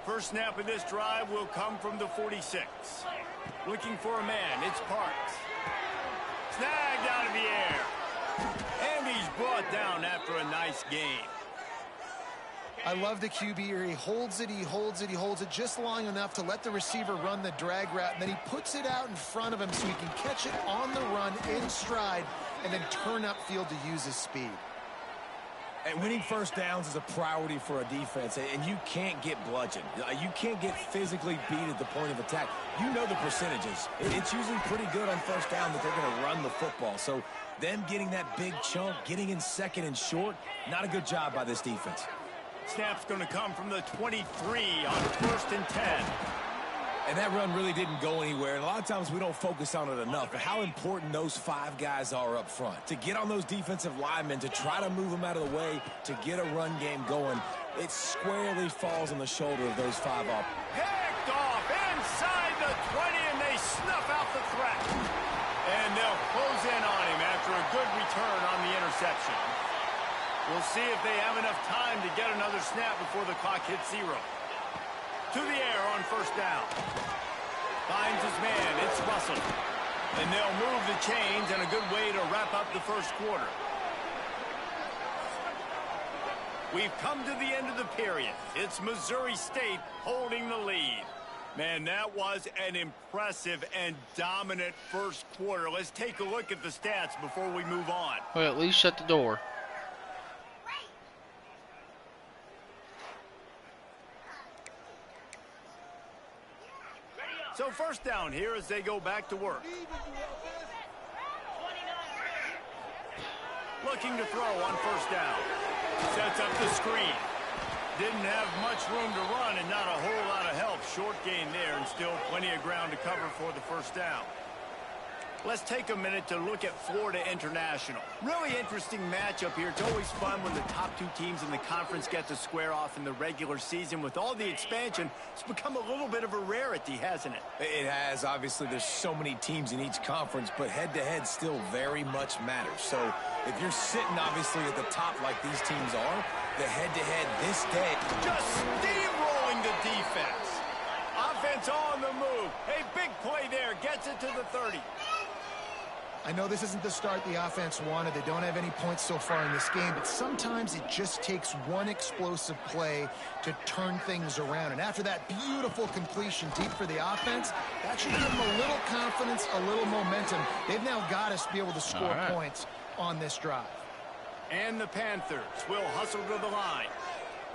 Speaker 2: First snap of this drive will come from the 46. Looking for a man, it's Parks. Snagged out of the air. And he's brought down after a nice game.
Speaker 4: I love the QB here. He holds it, he holds it, he holds it just long enough to let the receiver run the drag route, and then he puts it out in front of him so he can catch it on the run in stride and then turn upfield to use his speed.
Speaker 3: And winning first downs is a priority for a defense, and you can't get bludgeoned. You can't get physically beat at the point of attack. You know the percentages. It's usually pretty good on first down that they're going to run the football. So them getting that big chunk, getting in 2nd and short, not a good job by this defense.
Speaker 2: Snap's going to come from the 23 on 1st and 10.
Speaker 3: And that run really didn't go anywhere. And a lot of times we don't focus on it enough, but how important those 5 guys are up front. To get on those defensive linemen, to try to move them out of the way, to get a run game going, it squarely falls on the shoulder of those 5 up.
Speaker 2: Picked off inside the 20, and they snuff out the threat. And they'll close in on him after a good return on the interception. We'll see if they have enough time to get another snap before the clock hits 0. To the air on first down. Finds his man. It's Russell. And they'll move the chains, and a good way to wrap up the first quarter. We've come to the end of the period. It's Missouri State holding the lead. Man, that was an impressive and dominant first quarter. Let's take a look at the stats before we move on.
Speaker 1: Well, at least shut the door.
Speaker 2: So first down here as they go back to work. Looking to throw on first down. Sets up the screen. Didn't have much room to run and not a whole lot of help. Short gain there and still plenty of ground to cover for the first down. Let's take a minute to look at Florida International. Really interesting matchup here. It's always fun when the top 2 teams in the conference get to square off in the regular season. With all the expansion, it's become a little bit of a rarity, hasn't it?
Speaker 3: It has. Obviously, there's so many teams in each conference, but head-to-head still very much matters. So if you're sitting, obviously, at the top like these teams are, the head-to-head this day.
Speaker 2: Just steamrolling the defense. Offense on the move. A big play there. Gets it to the 30.
Speaker 4: I know this isn't the start the offense wanted. They don't have any points so far in this game, but sometimes it just takes one explosive play to turn things around. And after that beautiful completion deep for the offense, that should give them a little confidence, a little momentum. They've now got us to be able to score points on this drive.
Speaker 2: And the Panthers will hustle to the line.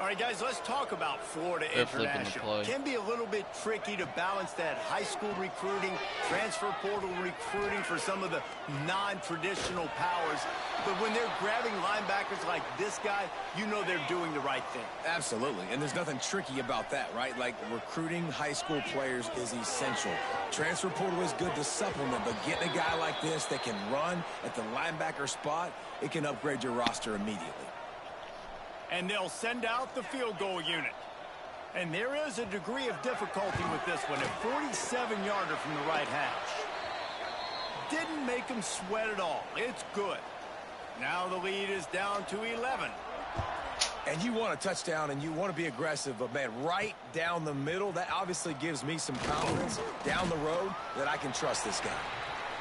Speaker 2: All right, guys, let's talk about Florida International. It can be a little bit tricky to balance that high school recruiting, transfer portal recruiting for some of the non-traditional powers. But when they're grabbing linebackers like this guy, you know they're doing the right thing.
Speaker 3: Absolutely, and there's nothing tricky about that, right? Like, recruiting high school players is essential. Transfer portal is good to supplement, but getting a guy like this that can run at the linebacker spot, it can upgrade your roster immediately.
Speaker 2: And they'll send out the field goal unit. And there is a degree of difficulty with this one. A 47-yarder from the right hash. Didn't make him sweat at all. It's good. Now the lead is down to 11.
Speaker 3: And you want a touchdown and you want to be aggressive, but, man, right down the middle, that obviously gives me some confidence down the road that I can trust this guy.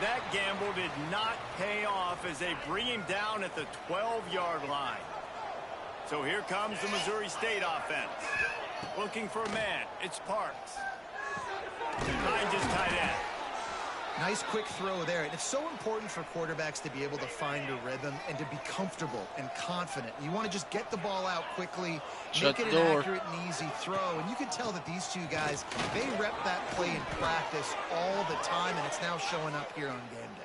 Speaker 2: That gamble did not pay off as they bring him down at the 12-yard line. So here comes the Missouri State offense. Looking for a man. It's Parks. Behind his tight end.
Speaker 4: Nice quick throw there. And it's so important for quarterbacks to be able to find a rhythm and to be comfortable and confident. You want to just get the ball out quickly,
Speaker 1: Shut
Speaker 4: make it
Speaker 1: the
Speaker 4: an
Speaker 1: door.
Speaker 4: accurate and easy throw. And you can tell that these two guys, they rep that play in practice all the time, and it's now showing up here on game day.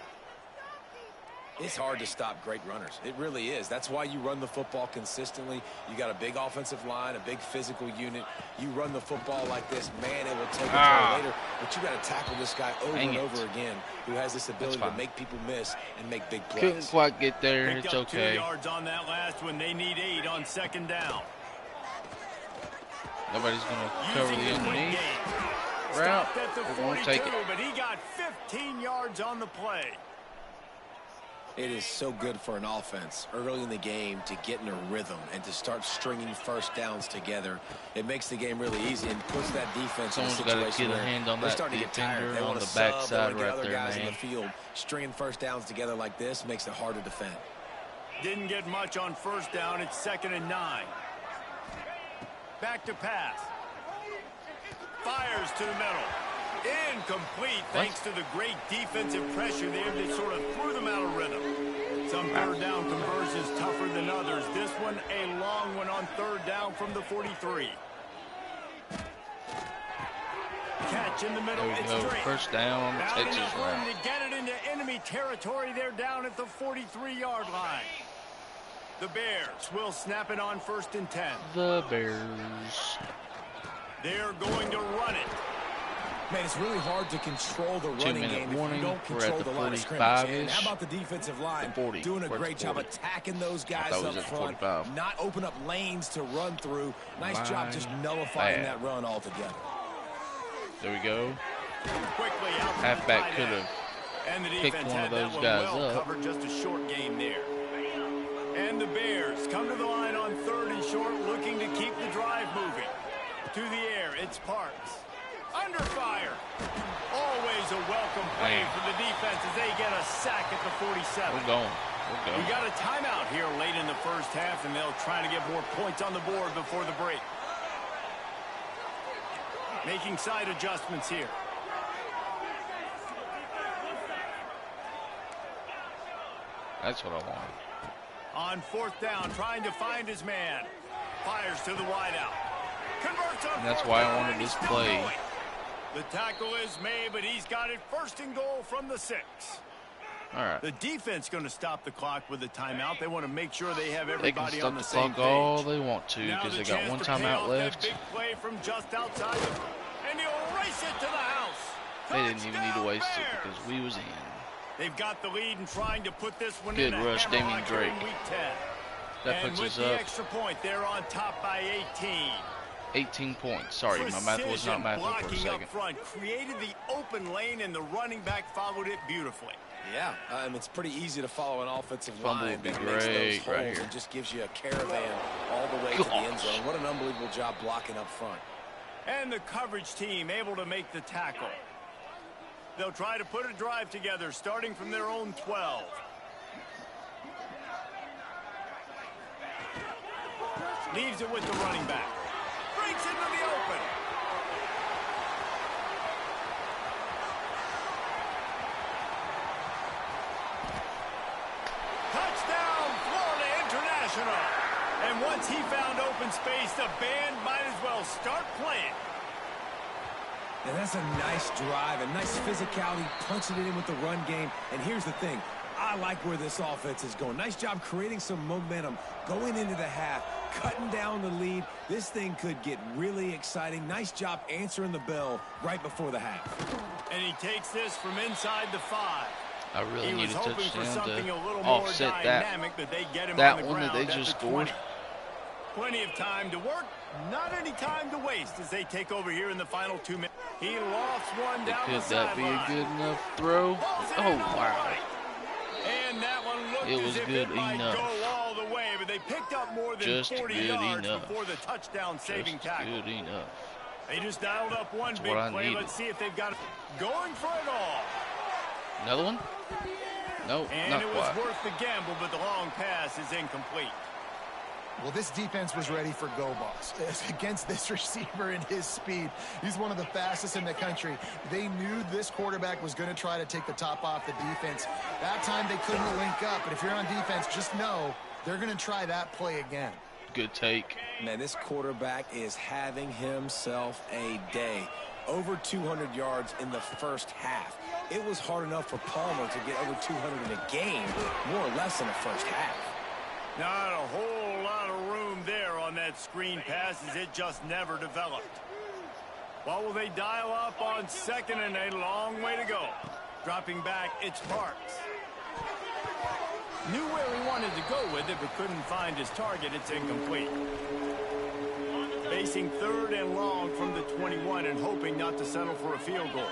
Speaker 3: It's hard to stop great runners. It really is. That's why you run the football consistently. You got a big offensive line, a big physical unit. You run the football like this, man, it will take a turn later. But you got to tackle this guy over and over again, who has this ability to make people miss and make big plays.
Speaker 1: Couldn't quite get there.
Speaker 2: Picked
Speaker 1: It's
Speaker 2: up
Speaker 1: okay.
Speaker 2: 2 yards on that last one. They need 8 on second down.
Speaker 1: Nobody's going to cover
Speaker 2: Using
Speaker 1: the
Speaker 2: the quick
Speaker 1: underneath
Speaker 2: game.
Speaker 1: route.
Speaker 2: Stopped at the
Speaker 1: We're going to
Speaker 2: 42,
Speaker 1: take it.
Speaker 2: but he got 15 yards on the play.
Speaker 3: It is so good for an offense early in the game to get in a rhythm and to start stringing first downs together. It makes the game really easy and puts that defense
Speaker 1: Someone's
Speaker 3: in a
Speaker 1: got to
Speaker 3: situation
Speaker 1: get a
Speaker 3: where
Speaker 1: hand on
Speaker 3: they're
Speaker 1: that
Speaker 3: starting to get tired.
Speaker 1: defender
Speaker 3: They
Speaker 1: on
Speaker 3: want
Speaker 1: the
Speaker 3: to sub, they
Speaker 1: backside
Speaker 3: want to get
Speaker 1: right
Speaker 3: other
Speaker 1: there,
Speaker 3: guys in
Speaker 1: man.
Speaker 3: the field. Stringing first downs together like this makes it hard to defend.
Speaker 2: Didn't get much on first down. It's 2nd and 9. Back to pass. Fires to the middle. Incomplete thanks to the great defensive pressure there. They sort of threw them out of rhythm. Some third down conversions tougher than others. This one a long one on third down from the 43. Catch in the middle.
Speaker 1: There we
Speaker 2: It's
Speaker 1: go.
Speaker 2: straight.
Speaker 1: First down,
Speaker 2: Not
Speaker 1: Texas
Speaker 2: enough room
Speaker 1: route.
Speaker 2: to get it into enemy territory. They're down at the 43-yard line. The Bears will snap it on 1st and 10.
Speaker 1: The Bears.
Speaker 2: They're going to run it.
Speaker 3: Man, it's really hard to control the running
Speaker 1: 2-minute
Speaker 3: game if
Speaker 1: warning.
Speaker 3: you don't
Speaker 1: We're at
Speaker 3: control
Speaker 1: the
Speaker 3: the line of
Speaker 1: 45-ish.
Speaker 3: scrimmage. And how about the defensive line
Speaker 1: 40.
Speaker 3: doing a
Speaker 1: We're at
Speaker 3: great
Speaker 1: the
Speaker 3: job
Speaker 1: 40.
Speaker 3: attacking those guys
Speaker 1: That was
Speaker 3: up
Speaker 1: at
Speaker 3: front,
Speaker 1: 45.
Speaker 3: not open up lanes to run through. Nice job just nullifying that run altogether.
Speaker 1: There we go.
Speaker 2: Quickly out to the
Speaker 1: Halfback
Speaker 2: tight
Speaker 1: could
Speaker 2: end.
Speaker 1: have
Speaker 2: And the
Speaker 1: picked
Speaker 2: defense
Speaker 1: one
Speaker 2: had
Speaker 1: of
Speaker 2: that
Speaker 1: those
Speaker 2: one
Speaker 1: guys
Speaker 2: well
Speaker 1: up.
Speaker 2: covered, just a short game there. And the Bears come to the line on 3rd and short, looking to keep the drive moving. To the air, it's Parks. Under fire. Always a welcome play for the defense as they get a sack at the 47.
Speaker 1: We're going. We're
Speaker 2: We
Speaker 1: going.
Speaker 2: got a timeout here late in the first half, and they'll try to get more points on the board before the break. Making side adjustments here.
Speaker 1: That's what I want.
Speaker 2: On 4th down, trying to find his man. Fires to the wideout. Converts on
Speaker 1: And that's
Speaker 2: 4th
Speaker 1: why I
Speaker 2: down,
Speaker 1: wanted
Speaker 2: and he's
Speaker 1: this
Speaker 2: still
Speaker 1: play.
Speaker 2: going. The tackle is made, but he's got it 1st and goal from the 6.
Speaker 1: All right.
Speaker 2: The defense going to stop the clock with a timeout. They want to make sure they have
Speaker 1: They can
Speaker 2: everybody
Speaker 1: stop
Speaker 2: on the
Speaker 1: the
Speaker 2: same
Speaker 1: clock all
Speaker 2: page.
Speaker 1: they want to
Speaker 2: Now
Speaker 1: because
Speaker 2: the
Speaker 1: they got
Speaker 2: chance
Speaker 1: one
Speaker 2: to pay
Speaker 1: timeout
Speaker 2: off
Speaker 1: left.
Speaker 2: that big play from just outside the, and he'll race it to the house.
Speaker 1: They didn't even need to
Speaker 2: Touchdown,
Speaker 1: waste it
Speaker 2: Bears.
Speaker 1: because we was in.
Speaker 2: They've got the lead and trying to put this one
Speaker 1: Good
Speaker 2: in.
Speaker 1: rush,
Speaker 2: a hammer
Speaker 1: Damian
Speaker 2: like here in
Speaker 1: Drake.
Speaker 2: Week 10.
Speaker 1: That
Speaker 2: And
Speaker 1: puts
Speaker 2: with
Speaker 1: us
Speaker 2: the
Speaker 1: up
Speaker 2: extra point, they're on top by 18.
Speaker 1: 18 points. Sorry, my math was not
Speaker 2: Precision
Speaker 1: mathing for a
Speaker 2: blocking
Speaker 1: second.
Speaker 2: up front, created the open lane, and the running back followed it beautifully.
Speaker 3: Yeah, it's pretty easy to follow an offensive
Speaker 1: Fumble
Speaker 3: line
Speaker 1: would be
Speaker 3: that makes those
Speaker 1: great
Speaker 3: holes
Speaker 1: right here.
Speaker 3: and just gives you a caravan all the way to the end zone. What an unbelievable job blocking up front.
Speaker 2: And the coverage team able to make the tackle. They'll try to put a drive together, starting from their own 12. Leaves it with the running back. Breaks into the open. Touchdown, Florida International. And once he found open space, the band might as well start playing.
Speaker 3: And that's a nice drive, a nice physicality, punching it in with the run game. And here's the thing. I like where this offense is going. Nice job creating some momentum, going into the half, cutting down the lead. This thing could get really exciting. Nice job answering the bell right before the half.
Speaker 2: And he takes this from inside the 5.
Speaker 1: I really
Speaker 2: He
Speaker 1: need
Speaker 2: was
Speaker 1: a
Speaker 2: hoping for
Speaker 1: touchdown
Speaker 2: something
Speaker 1: to
Speaker 2: a little more
Speaker 1: offset that.
Speaker 2: dynamic, but they get him
Speaker 1: That
Speaker 2: on the
Speaker 1: one that
Speaker 2: ground
Speaker 1: they
Speaker 2: at
Speaker 1: just
Speaker 2: the
Speaker 1: scored.
Speaker 2: 20. Plenty of time to work, not any time to waste as they take over here in the final 2 minutes. He lost one down the
Speaker 1: Could that be a
Speaker 2: sideline.
Speaker 1: good enough throw?
Speaker 2: Balls in
Speaker 1: Oh,
Speaker 2: on the
Speaker 1: wow.
Speaker 2: right. And that one looked
Speaker 1: It
Speaker 2: as
Speaker 1: was
Speaker 2: if
Speaker 1: good
Speaker 2: it might
Speaker 1: enough.
Speaker 2: go all the way, but they picked up more than
Speaker 1: Just
Speaker 2: 40
Speaker 1: good
Speaker 2: yards
Speaker 1: enough.
Speaker 2: before the touchdown saving
Speaker 1: Just
Speaker 2: tackle.
Speaker 1: good enough.
Speaker 2: They just dialed up one
Speaker 1: That's
Speaker 2: big
Speaker 1: what I
Speaker 2: play.
Speaker 1: needed.
Speaker 2: Let's see if they've got it going for it all.
Speaker 1: Another one? No,
Speaker 2: And
Speaker 1: not
Speaker 2: it was
Speaker 1: quite.
Speaker 2: worth the gamble, but the long pass is incomplete.
Speaker 4: Well, this defense was ready for go balls. Against this receiver and his speed, he's one of the fastest in the country. They knew this quarterback was going to try to take the top off the defense. That time they couldn't link up, but if you're on defense, just know they're going to try that play again.
Speaker 1: Good take.
Speaker 3: Man, this quarterback is having himself a day. Over 200 yards in the first half. It was hard enough for Palmer to get over 200 in a game, more or less in the first half.
Speaker 2: Not a whole lot of room there on that screen pass as it just never developed. What will they dial up on second and a long way to go? Dropping back, it's Parks. Knew where he wanted to go with it, but couldn't find his target. It's incomplete. Facing third and long from the 21 and hoping not to settle for a field goal.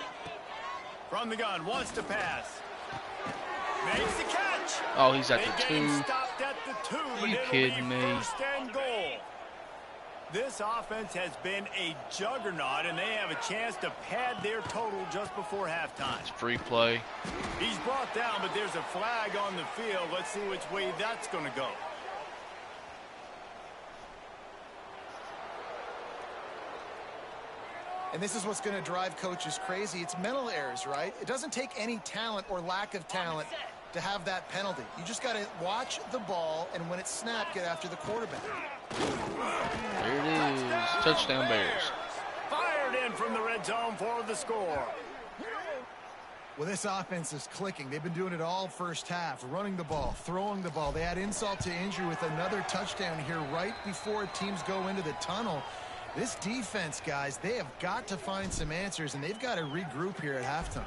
Speaker 2: From the gun, wants to pass. Makes the catch.
Speaker 1: Oh, he's at the
Speaker 2: They
Speaker 1: 2.
Speaker 2: stopped at the 2, but
Speaker 1: You
Speaker 2: it'll
Speaker 1: kidding
Speaker 2: be
Speaker 1: me?
Speaker 2: first and goal. This offense has been a juggernaut, and they have a chance to pad their total just before halftime.
Speaker 1: It's free play.
Speaker 2: He's brought down, but there's a flag on the field. Let's see which way that's going to go.
Speaker 4: And this is what's going to drive coaches crazy. It's mental errors, right? It doesn't take any talent or lack of talent to have that penalty. You just got to watch the ball, and when it's snapped, get after the quarterback.
Speaker 1: There it is. Touchdown Bears.
Speaker 2: Fired in from the red zone for the score.
Speaker 4: Well, this offense is clicking. They've been doing it all first half, running the ball, throwing the ball. They add insult to injury with another touchdown here right before teams go into the tunnel. This defense, guys, they have got to find some answers, and they've got to regroup here at halftime.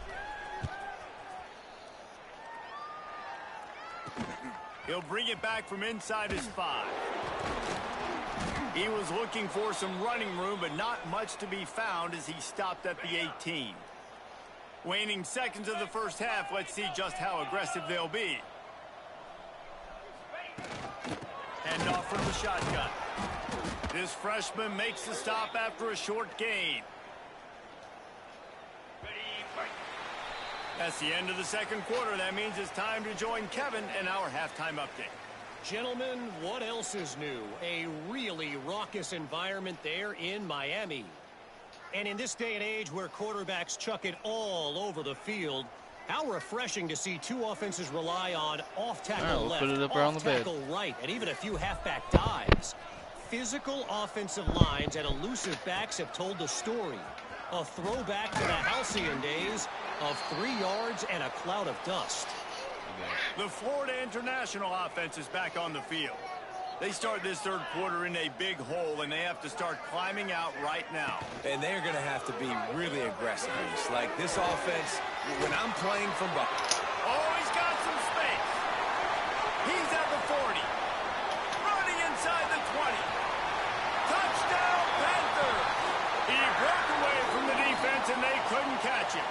Speaker 2: He'll bring it back from inside his 5. He was looking for some running room, but not much to be found as he stopped at the 18. Waning seconds of the first half, let's see just how aggressive they'll be. Hand off from the shotgun. This freshman makes the stop after a short gain. That's the end of the second quarter. That means it's time to join Kevin in our halftime update.
Speaker 5: Gentlemen, what else is new? A really raucous environment there in Miami. And in this day and age where quarterbacks chuck it all over the field, how refreshing to see two offenses rely on off-tackle left,
Speaker 1: put it up around the bed.
Speaker 5: off-tackle right, and even a few halfback dives. Physical offensive lines and elusive backs have told the story. A throwback to the halcyon days of 3 yards and a cloud of dust.
Speaker 2: The Florida International offense is back on the field. They start this third quarter in a big hole, and they have to start climbing out right now.
Speaker 3: And they're going to have to be really aggressive. Like this offense, when I'm playing from behind.
Speaker 2: Oh, he's got some space. He's at the 40. Running inside the 20. Touchdown, Panthers. He broke away from the defense, and they couldn't catch him.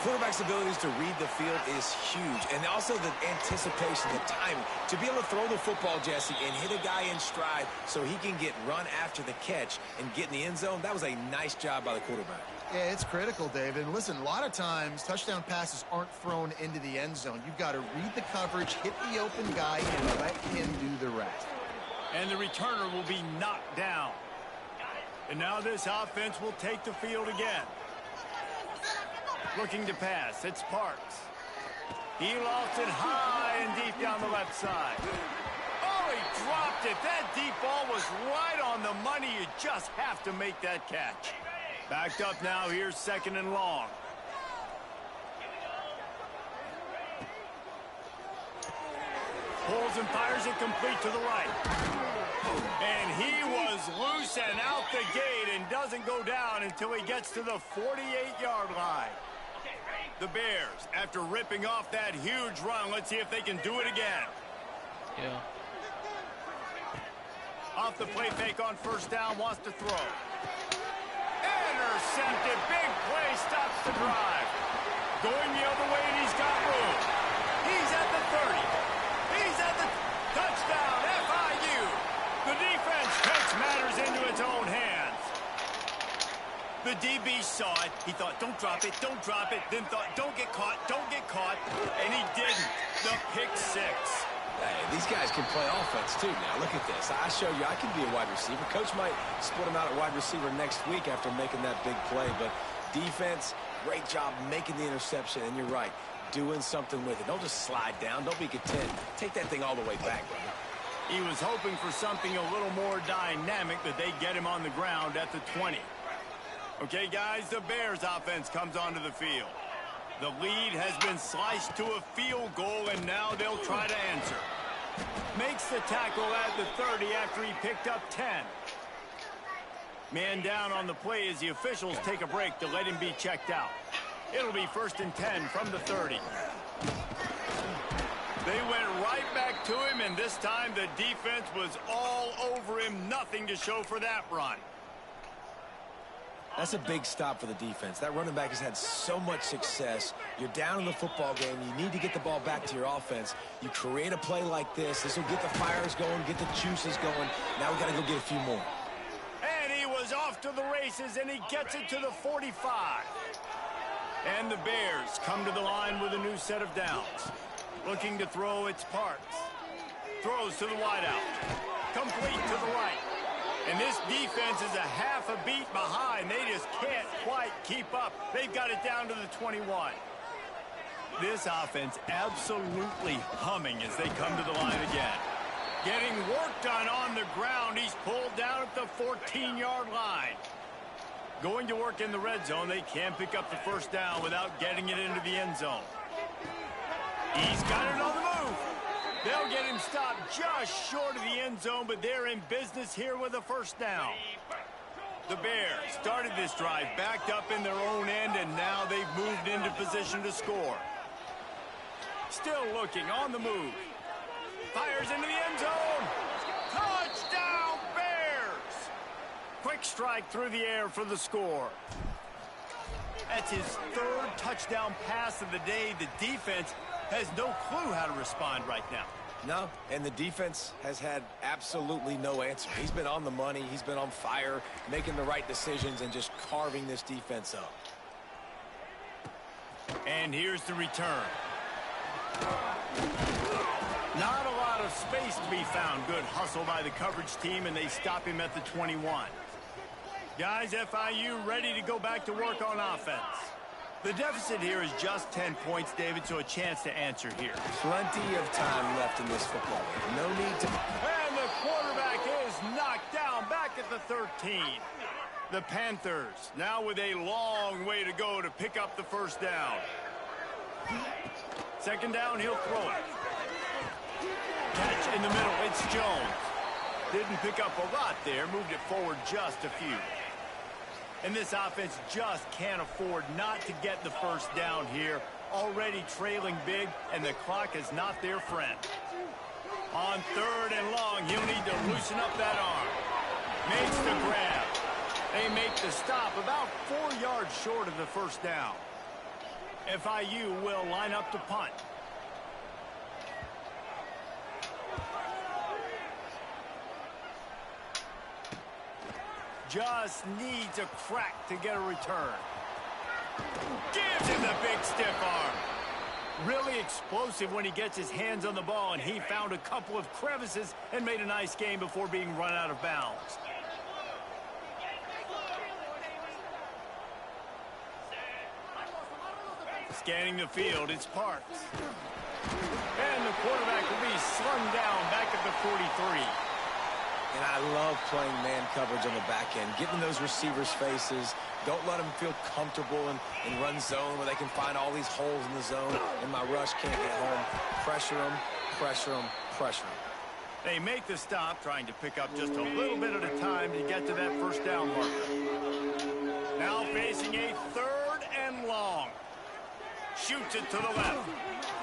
Speaker 3: Quarterback's abilities to read the field is huge. And also the anticipation, the timing. To be able to throw the football, Jesse, and hit a guy in stride so he can get run after the catch and get in the end zone, that was a nice job by the quarterback.
Speaker 4: Yeah, it's critical, David. And listen, a lot of times touchdown passes aren't thrown into the end zone. You've got to read the coverage, hit the open guy, and let him do the rest.
Speaker 2: And the returner will be knocked down. And now this offense will take the field again. Looking to pass, it's Parks. He lost it high and deep down the left side. Oh, he dropped it. That deep ball was right on the money. You just have to make that catch. Backed up now, here's second and long. Pulls and fires it complete to the right. And he was loose and out the gate and doesn't go down until he gets to the 48-yard line. The Bears, after ripping off that huge run, let's see if they can do it again.
Speaker 1: Yeah.
Speaker 2: Off the play fake on first down, wants to throw. Intercepted, big play, stops the drive. Going the other way, and he's got room. He's at the 30. He's at the touchdown, FIU. The defense takes matters into its own hands. The DB saw it. He thought, don't drop it, don't drop it. Then thought, don't get caught, and he didn't. The pick six.
Speaker 3: Hey, these guys can play offense, too, now. Look at this. I showed you I can be a wide receiver. Coach might split him out at wide receiver next week after making that big play. But defense, great job making the interception. And you're right, doing something with it. Don't just slide down. Don't be content. Take that thing all the way back, brother.
Speaker 2: He was hoping for something a little more dynamic, but they get him on the ground at the 20. Okay, guys, the Bears offense comes onto the field. The lead has been sliced to a field goal, and now they'll try to answer. Makes the tackle at the 30 after he picked up 10. Man down on the play as the officials take a break to let him be checked out. It'll be 1st and 10 from the 30. They went right back to him, and this time the defense was all over him. Nothing to show for that run.
Speaker 3: That's a big stop for the defense. That running back has had so much success. You're down in the football game. You need to get the ball back to your offense. You create a play like this. This will get the fires going, get the juices going. Now we got to go get a few more.
Speaker 2: And he was off to the races, and he gets it to the 45. And the Bears come to the line with a new set of downs. Looking to throw its parts. Throws to the wideout. Complete to the right. And this defense is a half a beat behind. They just can't quite keep up. They've got it down to the 21. This offense absolutely humming as they come to the line again. Getting work done on the ground. He's pulled down at the 14-yard line. Going to work in the red zone. They can't pick up the first down without getting it into the end zone. He's got it on the move. They'll get him stopped just short of the end zone, but they're in business here with a first down. The Bears started this drive backed up in their own end, and now they've moved into position to score. Still looking on the move. Fires into the end zone. Touchdown, Bears! Quick strike through the air for the score. That's his 3rd touchdown pass of the day. The defense has no clue how to respond right now.
Speaker 3: No, and the defense has had absolutely no answer. He's been on the money. He's been on fire, making the right decisions and just carving this defense up.
Speaker 2: And here's the return. Not a lot of space to be found. Good hustle by the coverage team, and they stop him at the 21. Guys, FIU ready to go back to work on offense. The deficit here is just 10 points, David, so a chance to answer here.
Speaker 3: Plenty of time left in this football game. No need to...
Speaker 2: And the quarterback is knocked down back at the 13. The Panthers now with a long way to go to pick up the first down. 2nd down, he'll throw it. Catch in the middle, it's Jones. Didn't pick up a lot there, moved it forward just a few. And this offense just can't afford not to get the first down here. Already trailing big, and the clock is not their friend. On 3rd and long, he'll need to loosen up that arm. Makes the grab. They make the stop about 4 yards short of the first down. FIU will line up to punt. Just needs a crack to get a return. Gives him the big stiff arm. Really explosive when he gets his hands on the ball, and he found a couple of crevices and made a nice game before being run out of bounds. Scanning the field, it's Parks. And the quarterback will be slung down back at the 43.
Speaker 3: And I love playing man coverage on the back end, getting those receivers' faces. Don't let them feel comfortable in run zone where they can find all these holes in the zone, and my rush can't get home. Pressure them, pressure them, pressure them.
Speaker 2: They make the stop, trying to pick up just a little bit at a time to get to that first down marker. Now facing a 3rd and long. Shoots it to the left.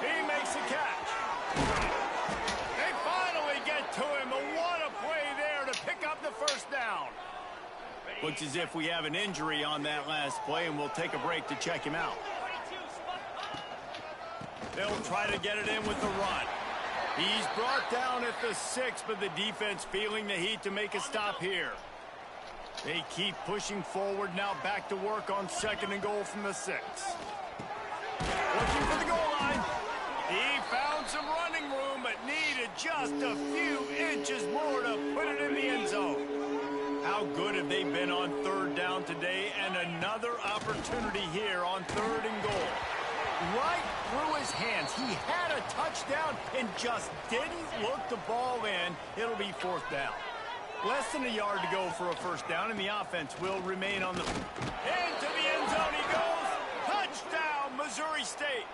Speaker 2: He makes the catch. They finally get to him. What a play there to pick up the first down. Looks as if we have an injury on that last play, and we'll take a break to check him out. They'll try to get it in with the run. He's brought down at the 6, but the defense feeling the heat to make a stop here. They keep pushing forward, now back to work on 2nd and goal from the 6. Looking for the goal line. He found some running room, but needed needed just a few inches more to put it in the end zone. How good have they been on third down today, and another opportunity here on 3rd and goal. Right through his hands. He had a touchdown and just didn't look the ball in. It'll be 4th down. Less than a yard to go for a 1st down, and the offense will remain on the... Into the end zone he goes. Touchdown, Missouri State.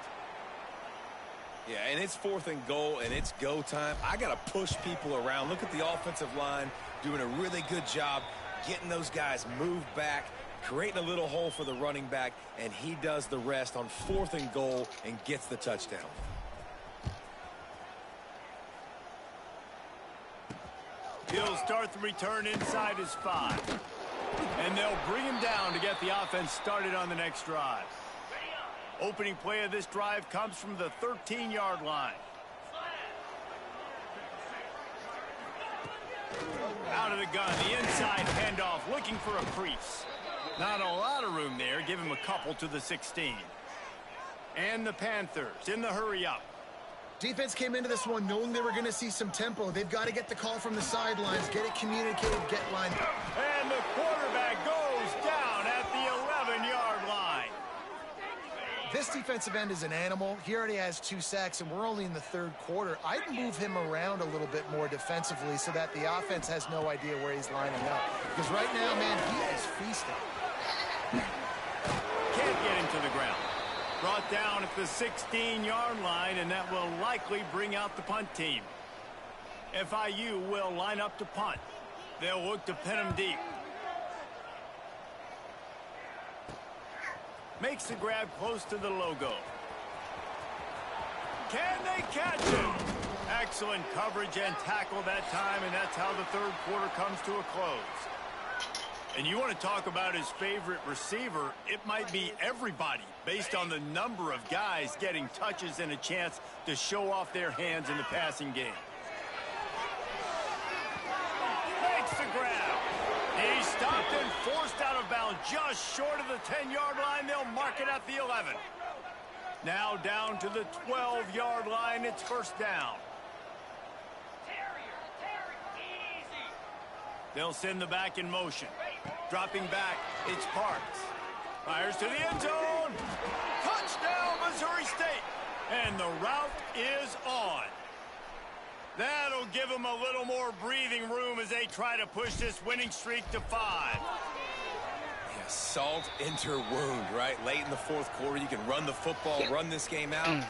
Speaker 3: Yeah, and it's 4th and goal, and it's go time. I got to push people around. Look at the offensive line doing a really good job getting those guys moved back, creating a little hole for the running back, and he does the rest on 4th and goal and gets the touchdown.
Speaker 2: He'll start the return inside his 5. And they'll bring him down to get the offense started on the next drive. Opening play of this drive comes from the 13-yard line. Out of the gun, the inside handoff, looking for a crease. Not a lot of room there. Give him a couple to the 16. And the Panthers in the hurry up.
Speaker 4: Defense came into this one knowing they were going to see some tempo. They've got to get the call from the sidelines, get it communicated, get lined up.
Speaker 2: And the quarterback goes down at the 11-yard line.
Speaker 4: This defensive end is an animal. He already has 2 sacks, and we're only in the 3rd quarter. I'd move him around a little bit more defensively so that the offense has no idea where he's lining up. Because right now, man, he is feasting.
Speaker 2: Can't get him to the ground. Brought down at the 16-yard line, and that will likely bring out the punt team. FIU will line up to punt. They'll look to pin him deep. Makes the grab close to the logo. Can they catch him? Excellent coverage and tackle that time, and that's how the 3rd quarter comes to a close. And you want to talk about his favorite receiver, it might be everybody based on the number of guys getting touches and a chance to show off their hands in the passing game. Makes the grab. He stopped and forced out of bounds just short of the 10-yard line. They'll mark it at the 11. Now down to the 12-yard line. It's 1st down. They'll send the back in motion. Dropping back, it's Parks. Fires to the end zone. Touchdown, Missouri State. And the route is on. That'll give them a little more breathing room as they try to push this winning streak to 5.
Speaker 3: Yeah, salt into wound, right? Late in the 4th quarter, you can run the football, run this game out.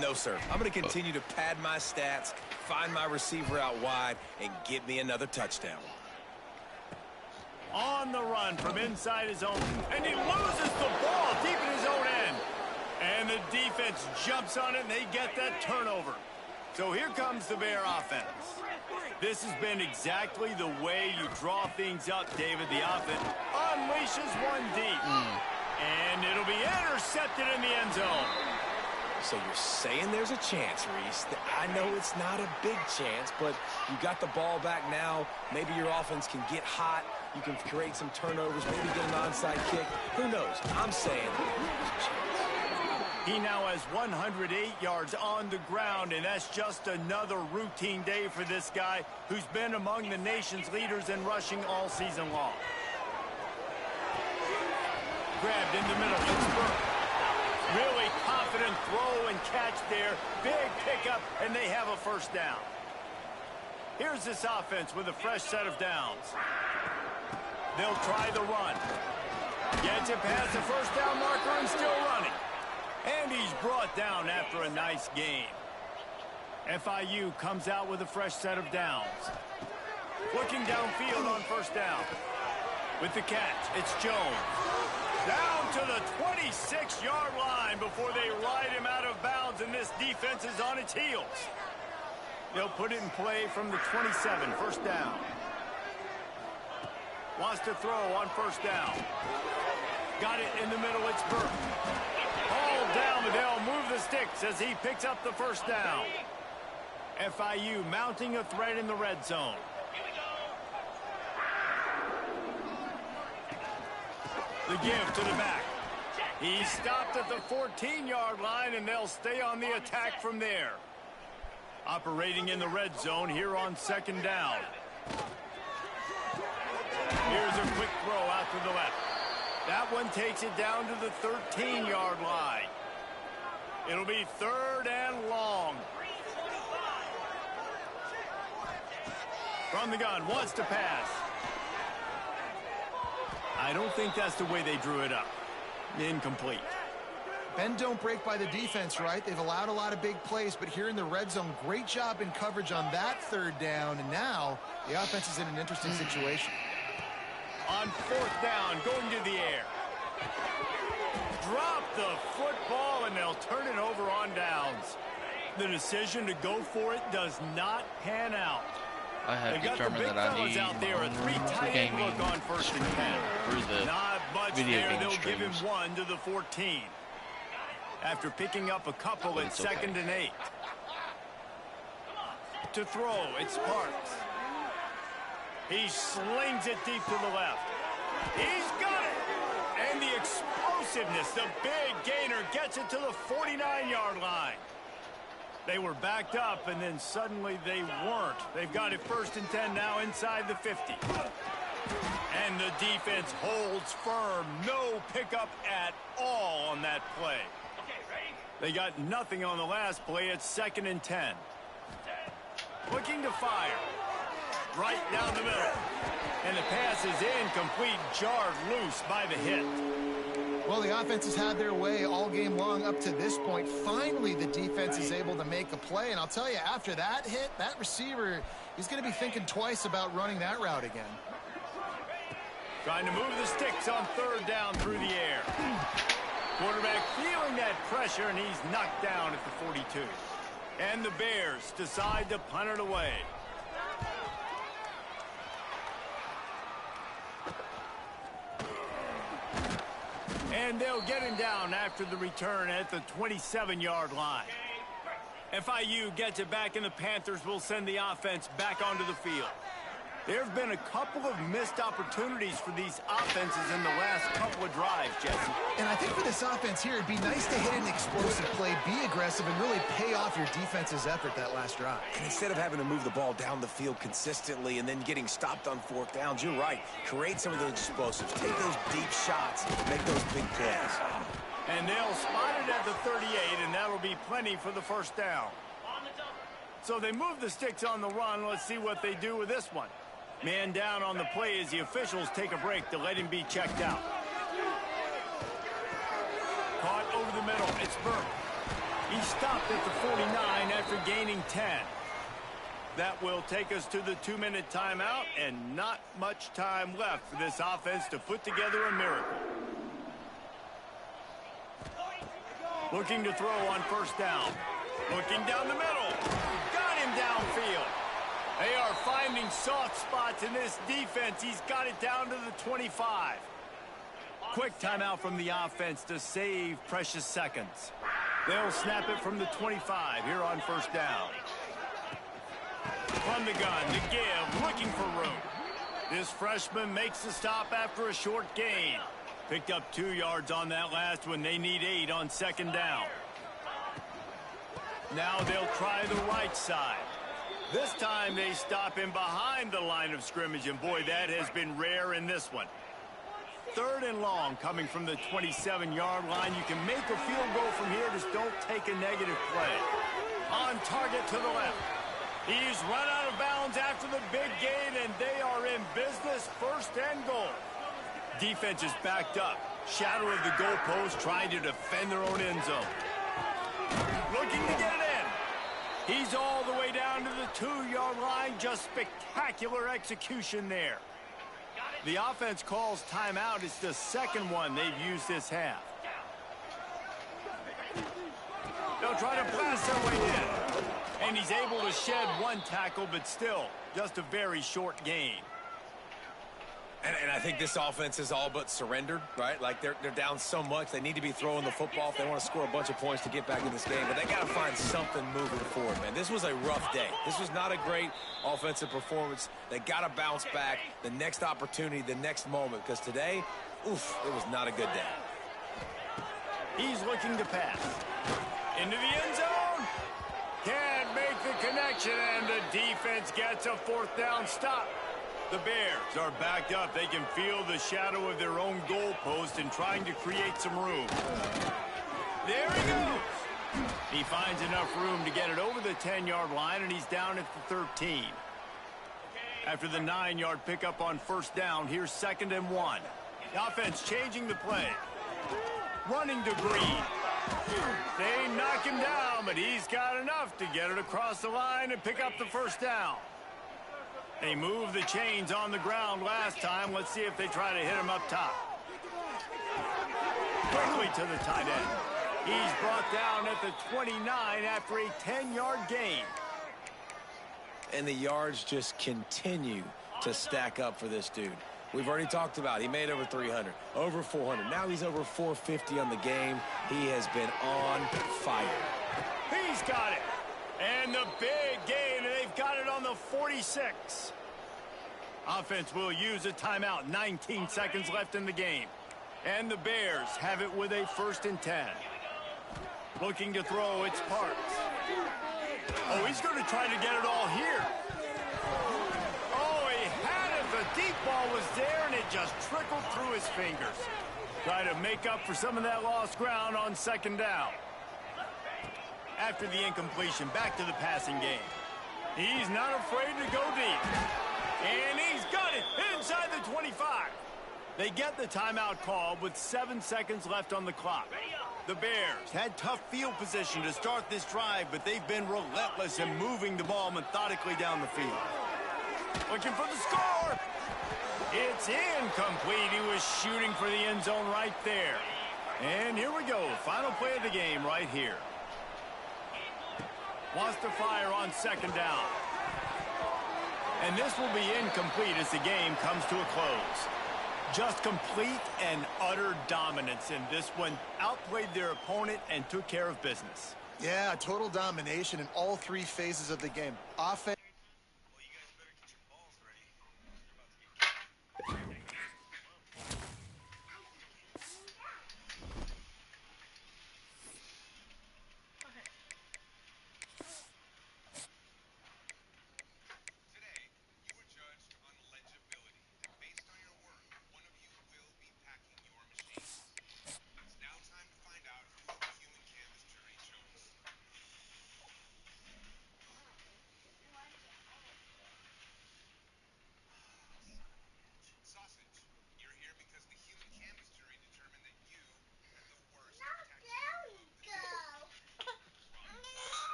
Speaker 3: No, sir. I'm going to continue to pad my stats, find my receiver out wide, and get me another touchdown.
Speaker 2: On the run from inside his own, and he loses the ball deep in his own end. And the defense jumps on it, and they get that turnover. So here comes the Bear offense. This has been exactly the way you draw things up, David. The offense unleashes one deep. And it'll be intercepted in the end zone.
Speaker 3: So you're saying there's a chance, Reese. I know it's not a big chance, but you got the ball back now. Maybe your offense can get hot. You can create some turnovers, maybe get an onside kick. Who knows? I'm saying there's a chance.
Speaker 2: He now has 108 yards on the ground, and that's just another routine day for this guy who's been among the nation's leaders in rushing all season long. Grabbed in the middle. It's Burke. Really confident throw and catch there. Big pickup, and they have a 1st down. Here's this offense with a fresh set of downs. They'll try the run. Gets it past the 1st down marker and still running. And he's brought down after a nice gain. FIU comes out with a fresh set of downs. Looking downfield on 1st down. With the catch, it's Jones. Down to the 26-yard line before they ride him out of bounds, and this defense is on its heels. They'll put it in play from the 27, 1st down. Wants to throw on 1st down. Got it in the middle, it's Burke. All down, but they'll move the sticks as he picks up the 1st down. FIU mounting a threat in the red zone. The give to the back. He stopped at the 14-yard line, and they'll stay on the attack from there. Operating in the red zone here on second down. Here's a quick throw out to the left. That one takes it down to the 13-yard line. It'll be 3rd and long. From the gun, wants to pass. I don't think that's the way they drew it up. Incomplete.
Speaker 4: Bend don't break by the defense, right? They've allowed a lot of big plays, but here in the red zone, great job in coverage on that 3rd down, and now the offense is in an interesting situation.
Speaker 2: On 4th down, going to the air. Drop the football, and they'll turn it over on downs. The decision to go for it does not pan out.
Speaker 1: I have
Speaker 2: They've got the
Speaker 1: determined
Speaker 2: big
Speaker 1: that I
Speaker 2: fellas
Speaker 1: need
Speaker 2: out there, a 3 tight end look on 1st and 10.
Speaker 1: through the
Speaker 2: Not much
Speaker 1: video
Speaker 2: there.
Speaker 1: game
Speaker 2: They'll give him
Speaker 1: streams.
Speaker 2: 1 to the 14. After picking up a couple at
Speaker 1: It's
Speaker 2: 2nd
Speaker 1: okay.
Speaker 2: and 8. To throw, it's Parks. He slings it deep to the left. He's got it! And the explosiveness, the big gainer gets it to the 49-yard line. They were backed up, and then suddenly they weren't. They've got it 1st and 10 now inside the 50. And the defense holds firm. No pickup at all on that play. They got nothing on the last play. It's 2nd and 10. Looking to fire. Right down the middle. And the pass is incomplete, jarred loose by the hit.
Speaker 4: Well, the offense has had their way all game long up to this point. Finally, the defense is able to make a play. And I'll tell you, after that hit, that receiver is going to be thinking twice about running that route again.
Speaker 2: Trying to move the sticks on 3rd down through the air. Quarterback feeling that pressure, and he's knocked down at the 42. And the Bears decide to punt it away. And they'll get him down after the return at the 27-yard line. FIU gets it back, and the Panthers will send the offense back onto the field. There have been a couple of missed opportunities for these offenses in the last couple of drives, Jesse.
Speaker 4: And I think for this offense here, it'd be nice to hit an explosive play, be aggressive, and really pay off your defense's effort that last drive.
Speaker 3: And instead of having to move the ball down the field consistently and then getting stopped on 4th downs, you're right. Create some of those explosives. Take those deep shots. Make those big plays.
Speaker 2: And they'll spot it at the 38, and that'll be plenty for the 1st down. So they move the sticks on the run. Let's see what they do with this one. Man down on the play as the officials take a break to let him be checked out. Caught over the middle. It's Burke. He stopped at the 49 after gaining 10. That will take us to the 2-minute timeout, and not much time left for this offense to put together a miracle. Looking to throw on 1st down. Looking down the middle. Got him downfield. They are finding soft spots in this defense. He's got it down to the 25. Quick timeout from the offense to save precious seconds. They'll snap it from the 25 here on 1st down. From the gun, the give, looking for room. This freshman makes the stop after a short gain. Picked up 2 yards on that last one. They need 8 on 2nd down. Now they'll try the right side. This time they stop him behind the line of scrimmage, and boy, that has been rare in this one. 3rd and long coming from the 27-yard line. You can make a field goal from here, just don't take a negative play. On target to the left. He's run out of bounds after the big gain, and they are in business, 1st and goal. Defense is backed up. Shadow of the goalpost, trying to defend their own end zone. Looking to get it in. He's all the way down to the 2-yard line. Just spectacular execution there. The offense calls timeout. It's the 2nd one they've used this half. They'll try to blast their way in. And he's able to shed 1 tackle, but still just a very short gain.
Speaker 3: And I think this offense is all but surrendered, right? Like they're down so much. They need to be throwing the football if they want to score a bunch of points to get back in this game. But they got to find something moving forward, man. This was a rough day. This was not a great offensive performance. They got to bounce back the next opportunity, the next moment. Because today, oof, it was not a good day.
Speaker 2: He's looking to pass. Into the end zone. Can't make the connection, and the defense gets a fourth down stop. The Bears are backed up. They can feel the shadow of their own goalpost and trying to create some room. There he goes. He finds enough room to get it over the 10-yard line, and he's down at the 13. After the 9-yard pickup on first down, here's 2nd and 1. The offense changing the play. Running to Green. They knock him down, but he's got enough to get it across the line and pick up the first down. They moved the chains on the ground last time. Let's see if they try to hit him up top. Quickly to the tight end. He's brought down at the 29 after a 10-yard gain.
Speaker 3: And the yards just continue to stack up for this dude. We've already talked about it. He made over 300, over 400. Now he's over 450 on the game. He has been on fire.
Speaker 2: He's got it. And the big gain, and they've got it on the 46. Offense will use a timeout. 19 seconds left in the game. And the Bears have it with a 1st and 10. Looking to throw, it's Parks. Oh, he's going to try to get it all here. Oh, he had it. The deep ball was there, and it just trickled through his fingers. Try to make up for some of that lost ground on 2nd down. After the incompletion, back to the passing game. He's not afraid to go deep. And he's got it inside the 25. They get the timeout call with 7 seconds left on the clock. The Bears had tough field position to start this drive, but they've been relentless in moving the ball methodically down the field. Looking for the score. It's incomplete. He was shooting for the end zone right there. And here we go. Final play of the game right here. Wants to fire on 2nd down. And this will be incomplete as the game comes to a close. Just complete and utter dominance in this one. Outplayed their opponent and took care of business.
Speaker 4: Yeah, total domination in all 3 phases of the game. Offense.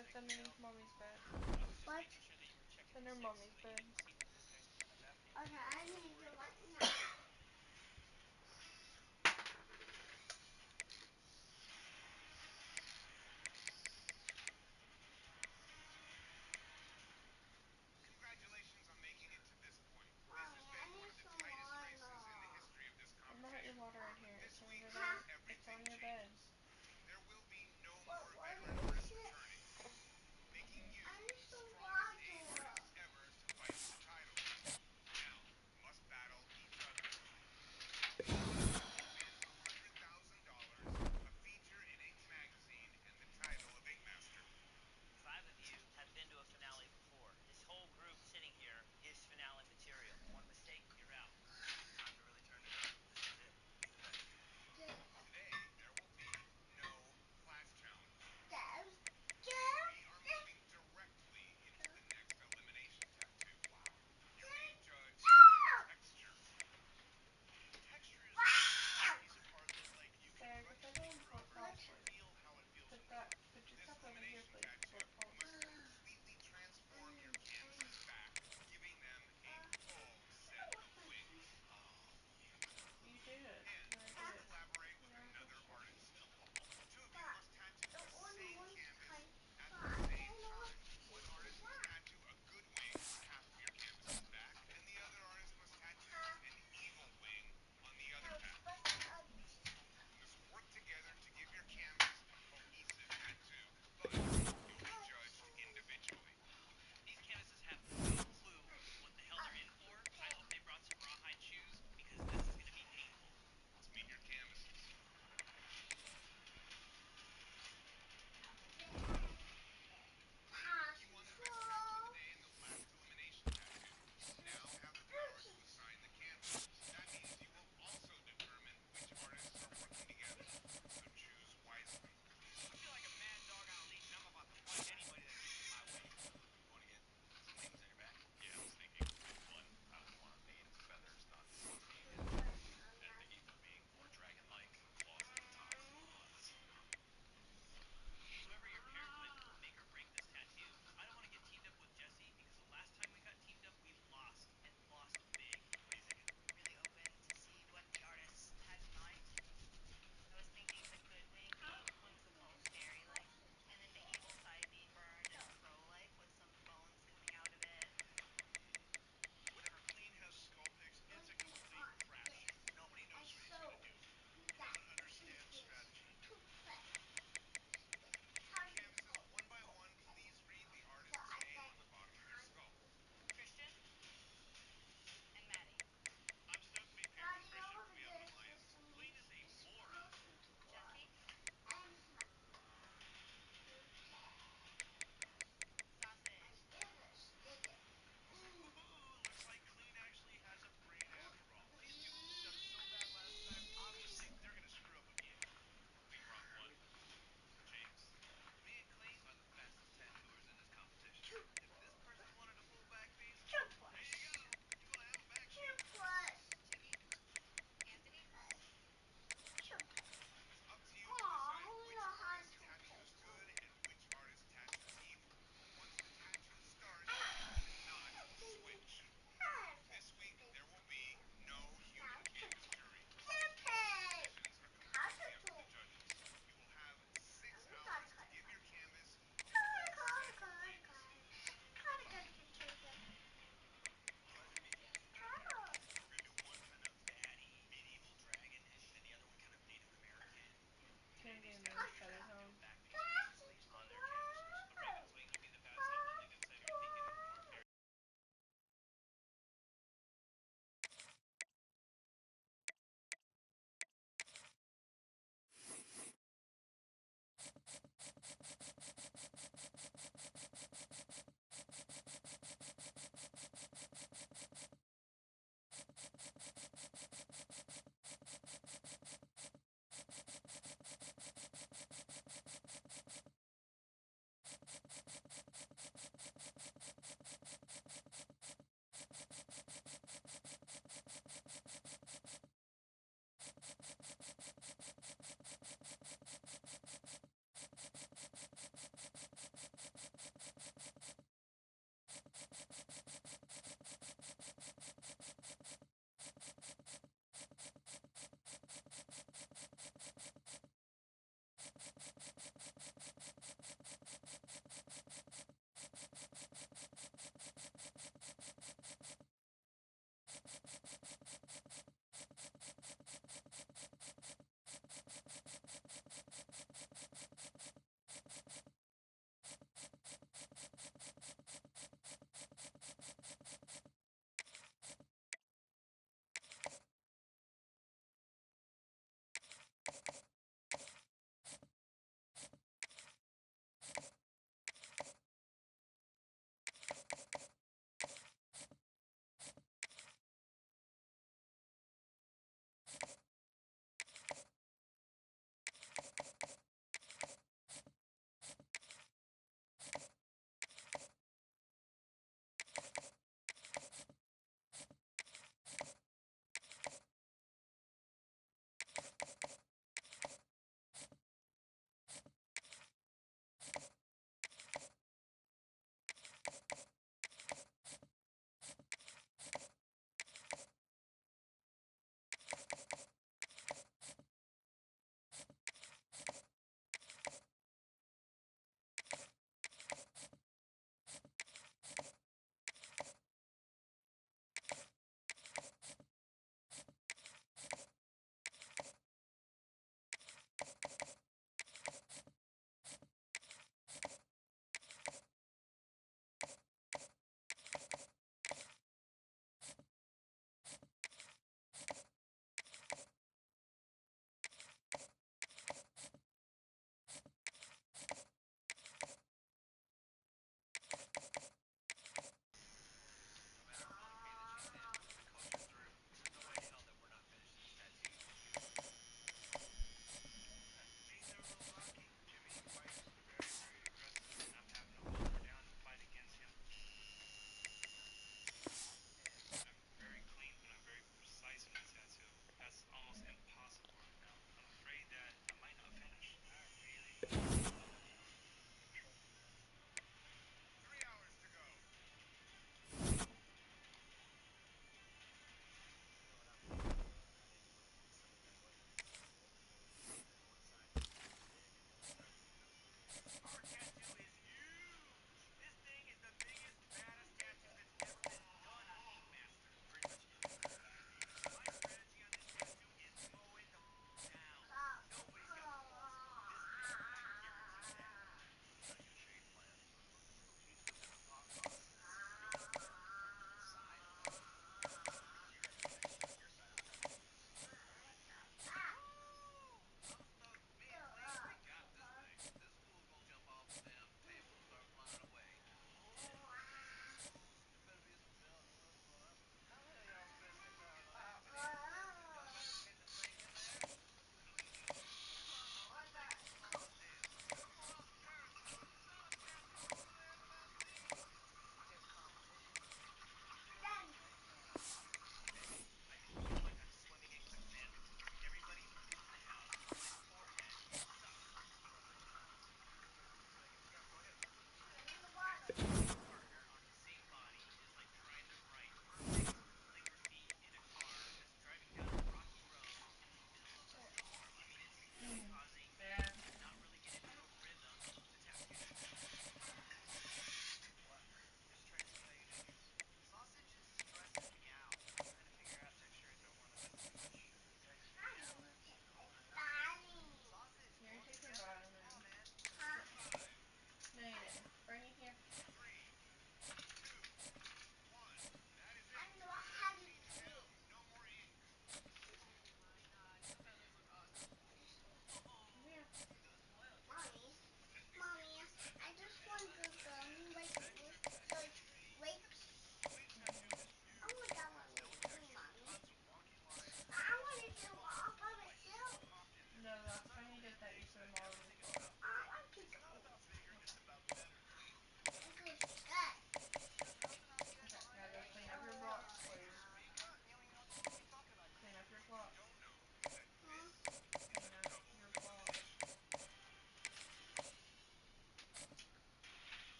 Speaker 6: it's underneath mommy's bed.
Speaker 7: What?
Speaker 6: It's under mommy's bed.
Speaker 7: Okay, I need to right now. Mommy, I need some water.
Speaker 6: I'm gonna put your water in here. It's under that. It's on your bed.
Speaker 7: What is it? I need some water.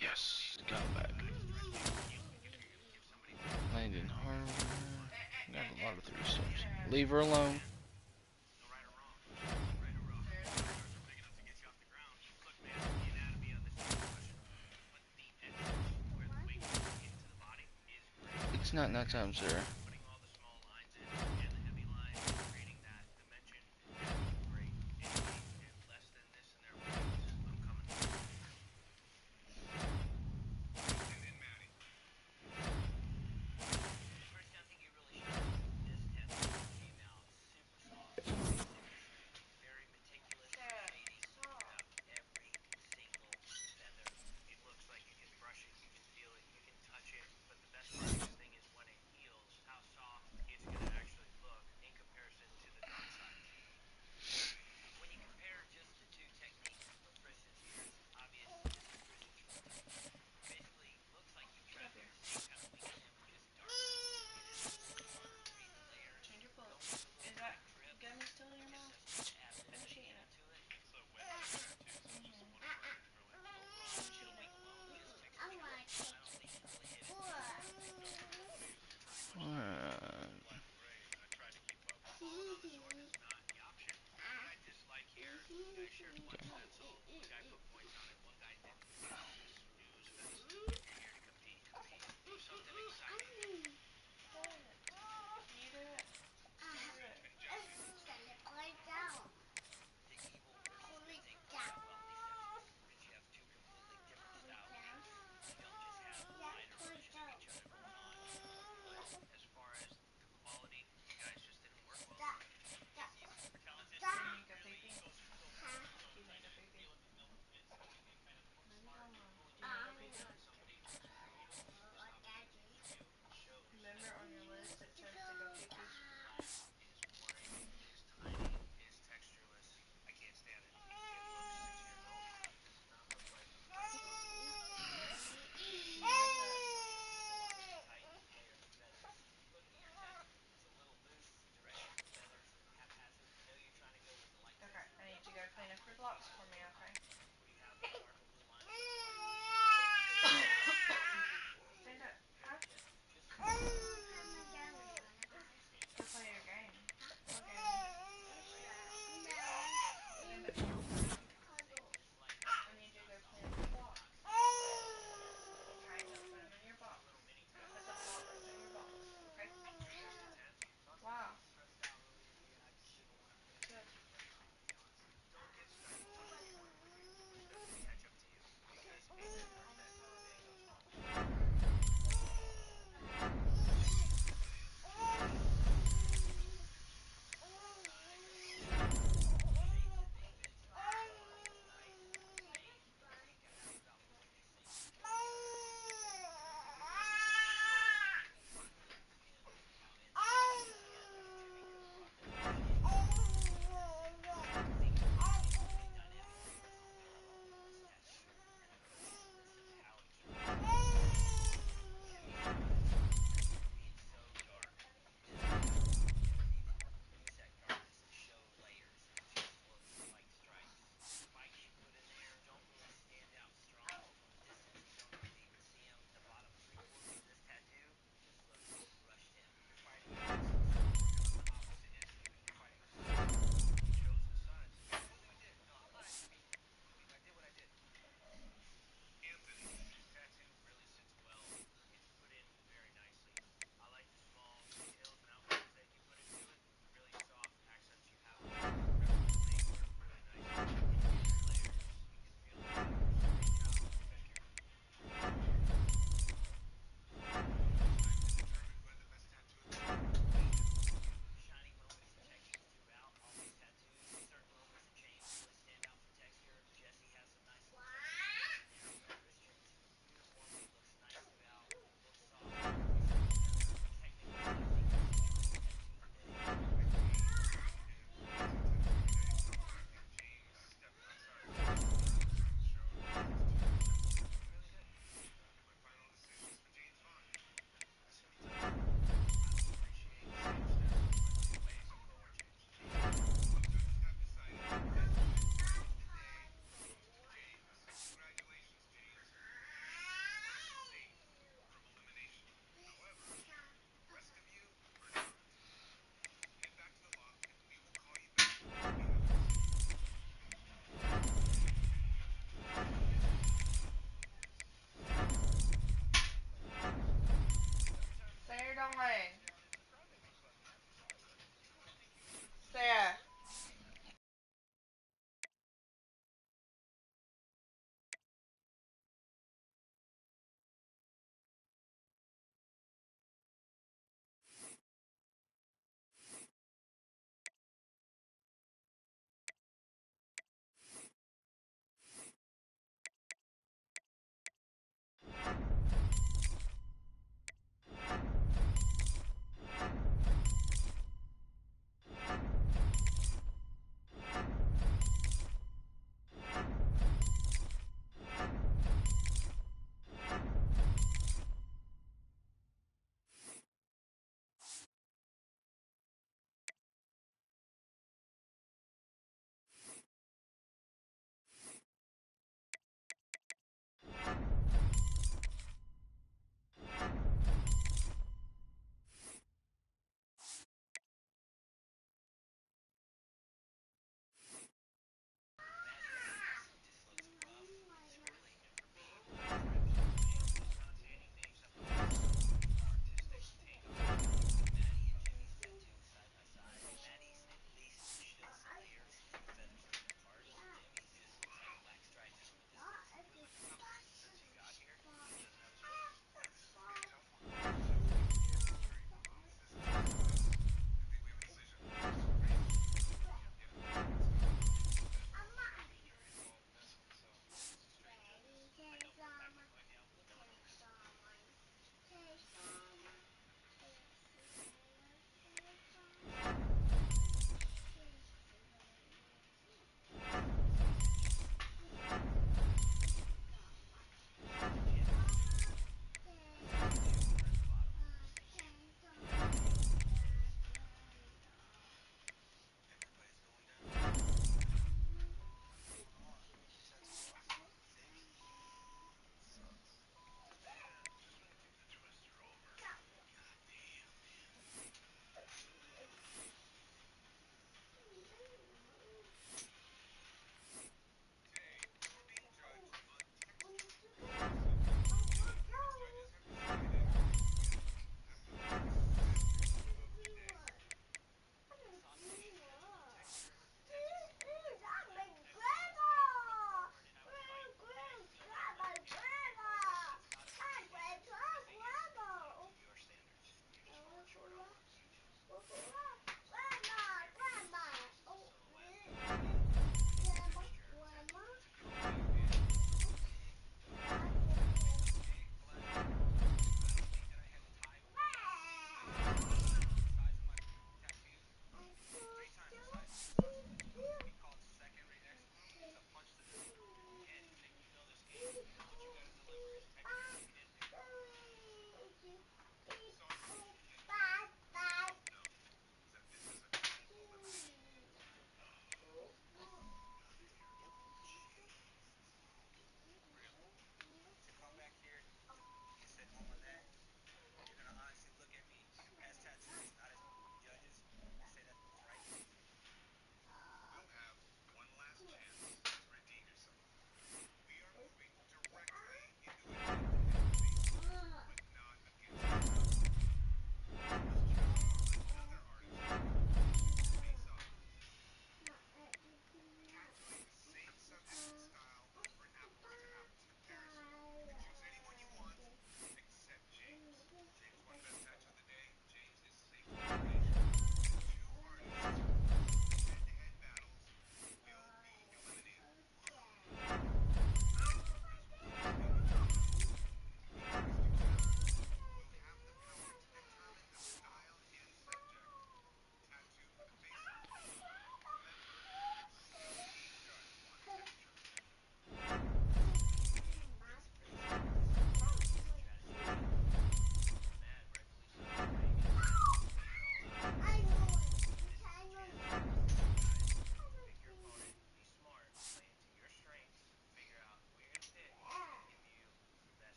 Speaker 1: Yes, got him back. Landon Harvard. Got a lot of 3 stars. Leave her alone. It's not night time, Sarah.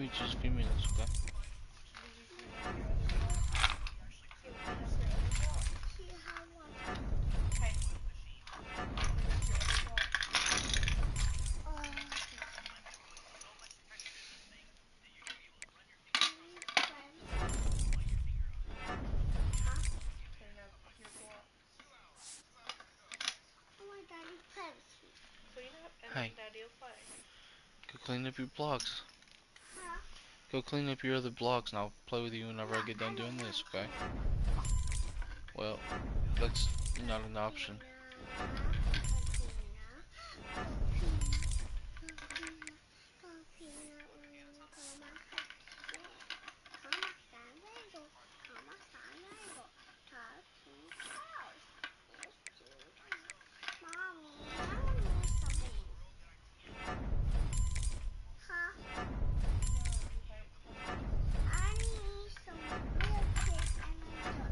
Speaker 1: me just a few minutes, okay?
Speaker 7: See how much.
Speaker 6: Okay. Clean up your blocks.
Speaker 7: Oh my daddy fancy.
Speaker 6: Clean up and
Speaker 1: Hey.
Speaker 6: then Daddy will play.
Speaker 1: Go clean up your blocks.
Speaker 7: Huh?
Speaker 1: Go clean up your other blocks and I'll play with you whenever I get done doing this, okay? Well, that's not an option.
Speaker 7: I need some milkshake and a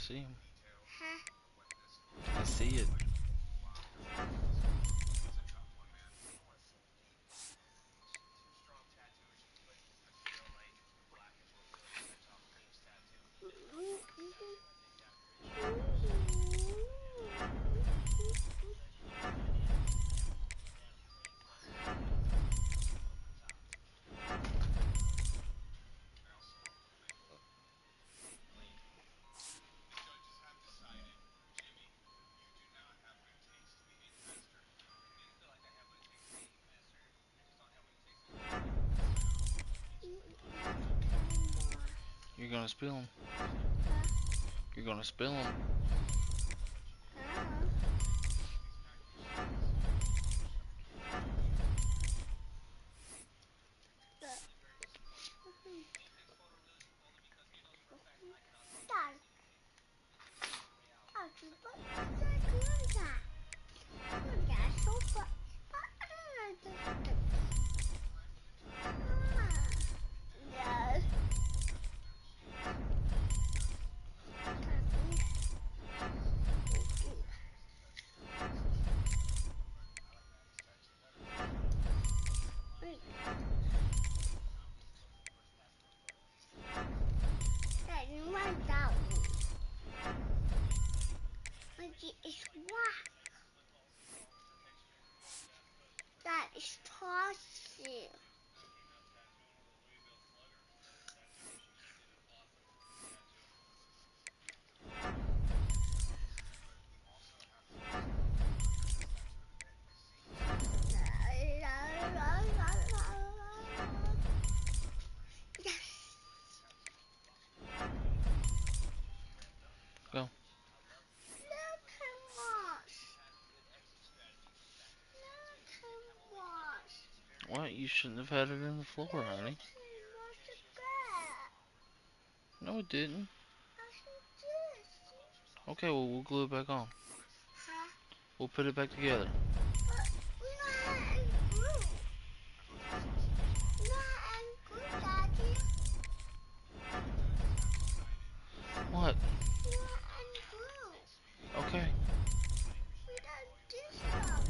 Speaker 1: see him.
Speaker 7: Huh?
Speaker 1: I see it. You're gonna spill him. You're gonna spill him.
Speaker 7: Yes. That you want that one. But it's what? That is tossing. Yes.
Speaker 1: Go.
Speaker 7: Look at Moss. Look at Moss.
Speaker 1: What? You shouldn't have had it in the floor, honey. No, it didn't. Okay, well, we'll glue it back on.
Speaker 7: Huh?
Speaker 1: We'll put it back together.
Speaker 7: But we don't have any glue. We don't have any glue, Daddy.
Speaker 1: What?
Speaker 7: We don't have any glue.
Speaker 1: Okay.
Speaker 7: We don't do some.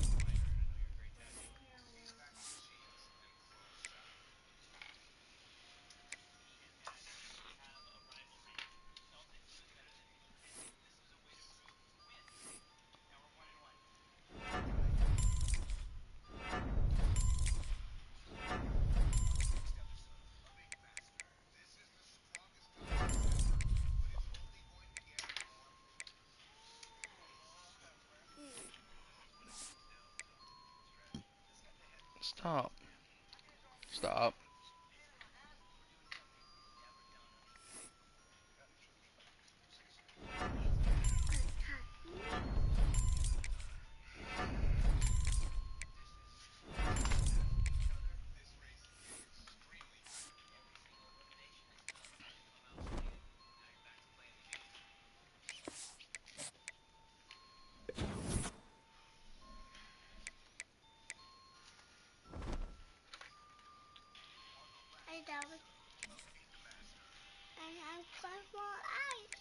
Speaker 1: Stop. Stop.
Speaker 7: I don't. I have purple eyes.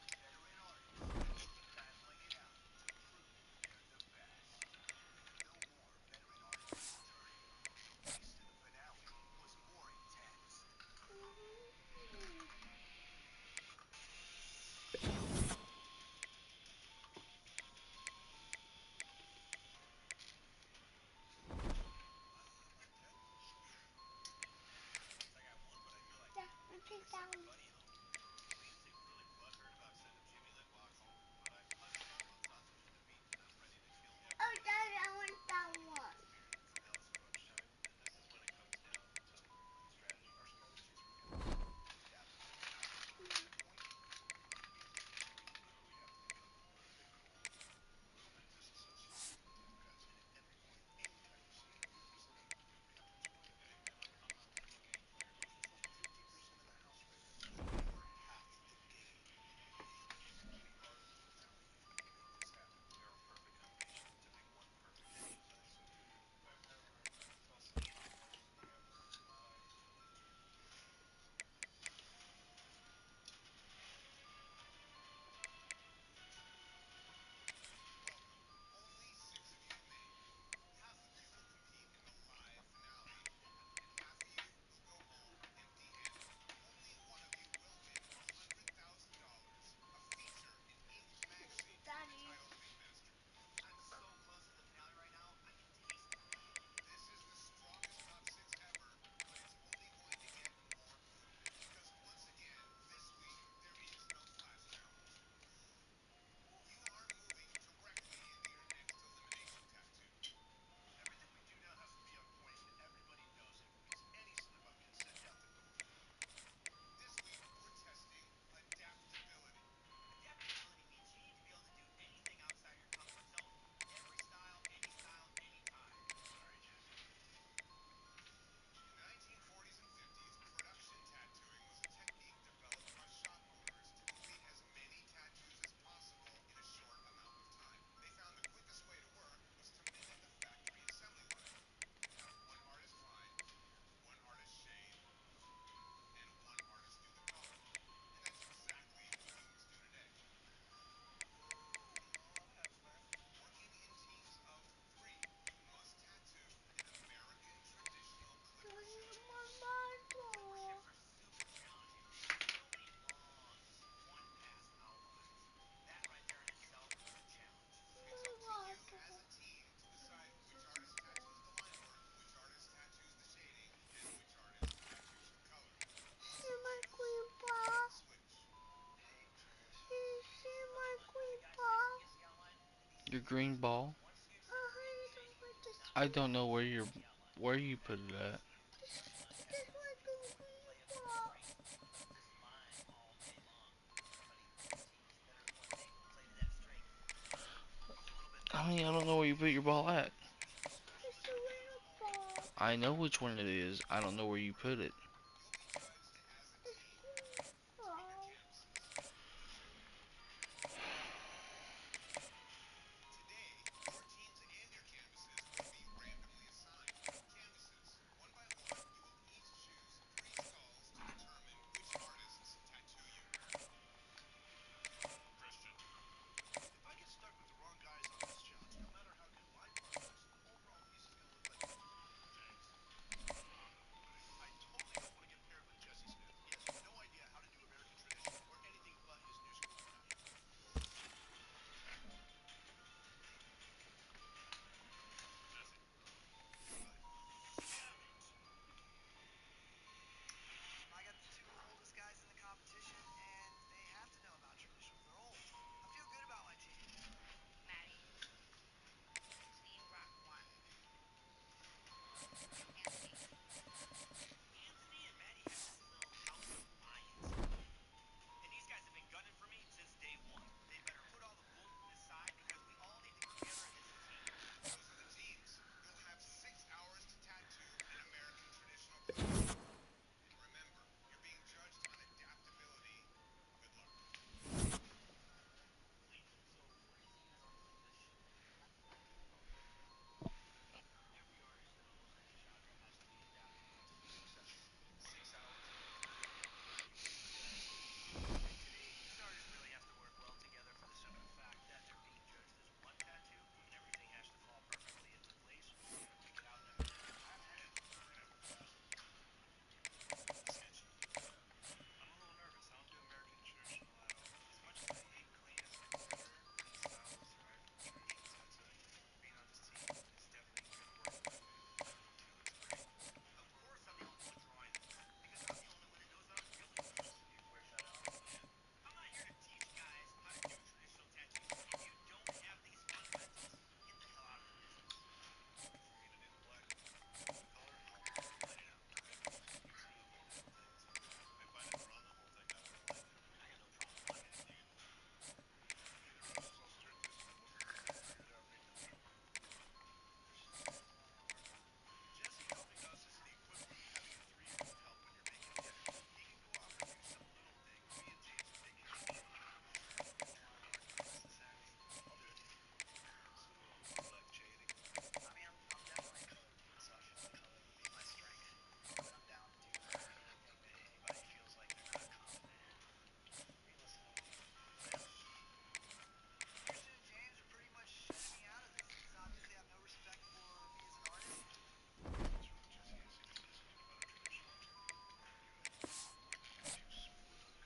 Speaker 7: Yeah, I picked that one. Oh, Daddy, I want that one.
Speaker 1: Your green ball?
Speaker 7: Oh, honey, don't put this.
Speaker 1: I don't know where you put it at.
Speaker 7: This was the green ball.
Speaker 1: I mean, I don't know where you put your ball at.
Speaker 7: It's the little ball.
Speaker 1: I know which one it is. I don't know where you put it.
Speaker 7: It's green ball.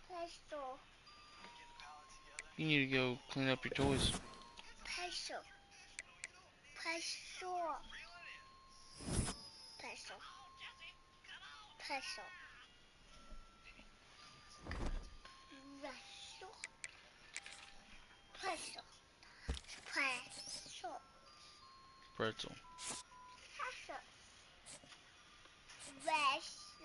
Speaker 7: Pencil.
Speaker 1: You need to go clean up your toys.
Speaker 7: Pencil. Pencil. Pencil. Pencil. Pencil. Pencil. Pencil.
Speaker 1: Pretzel.
Speaker 7: Pencil. Pencil.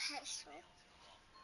Speaker 7: Pencil.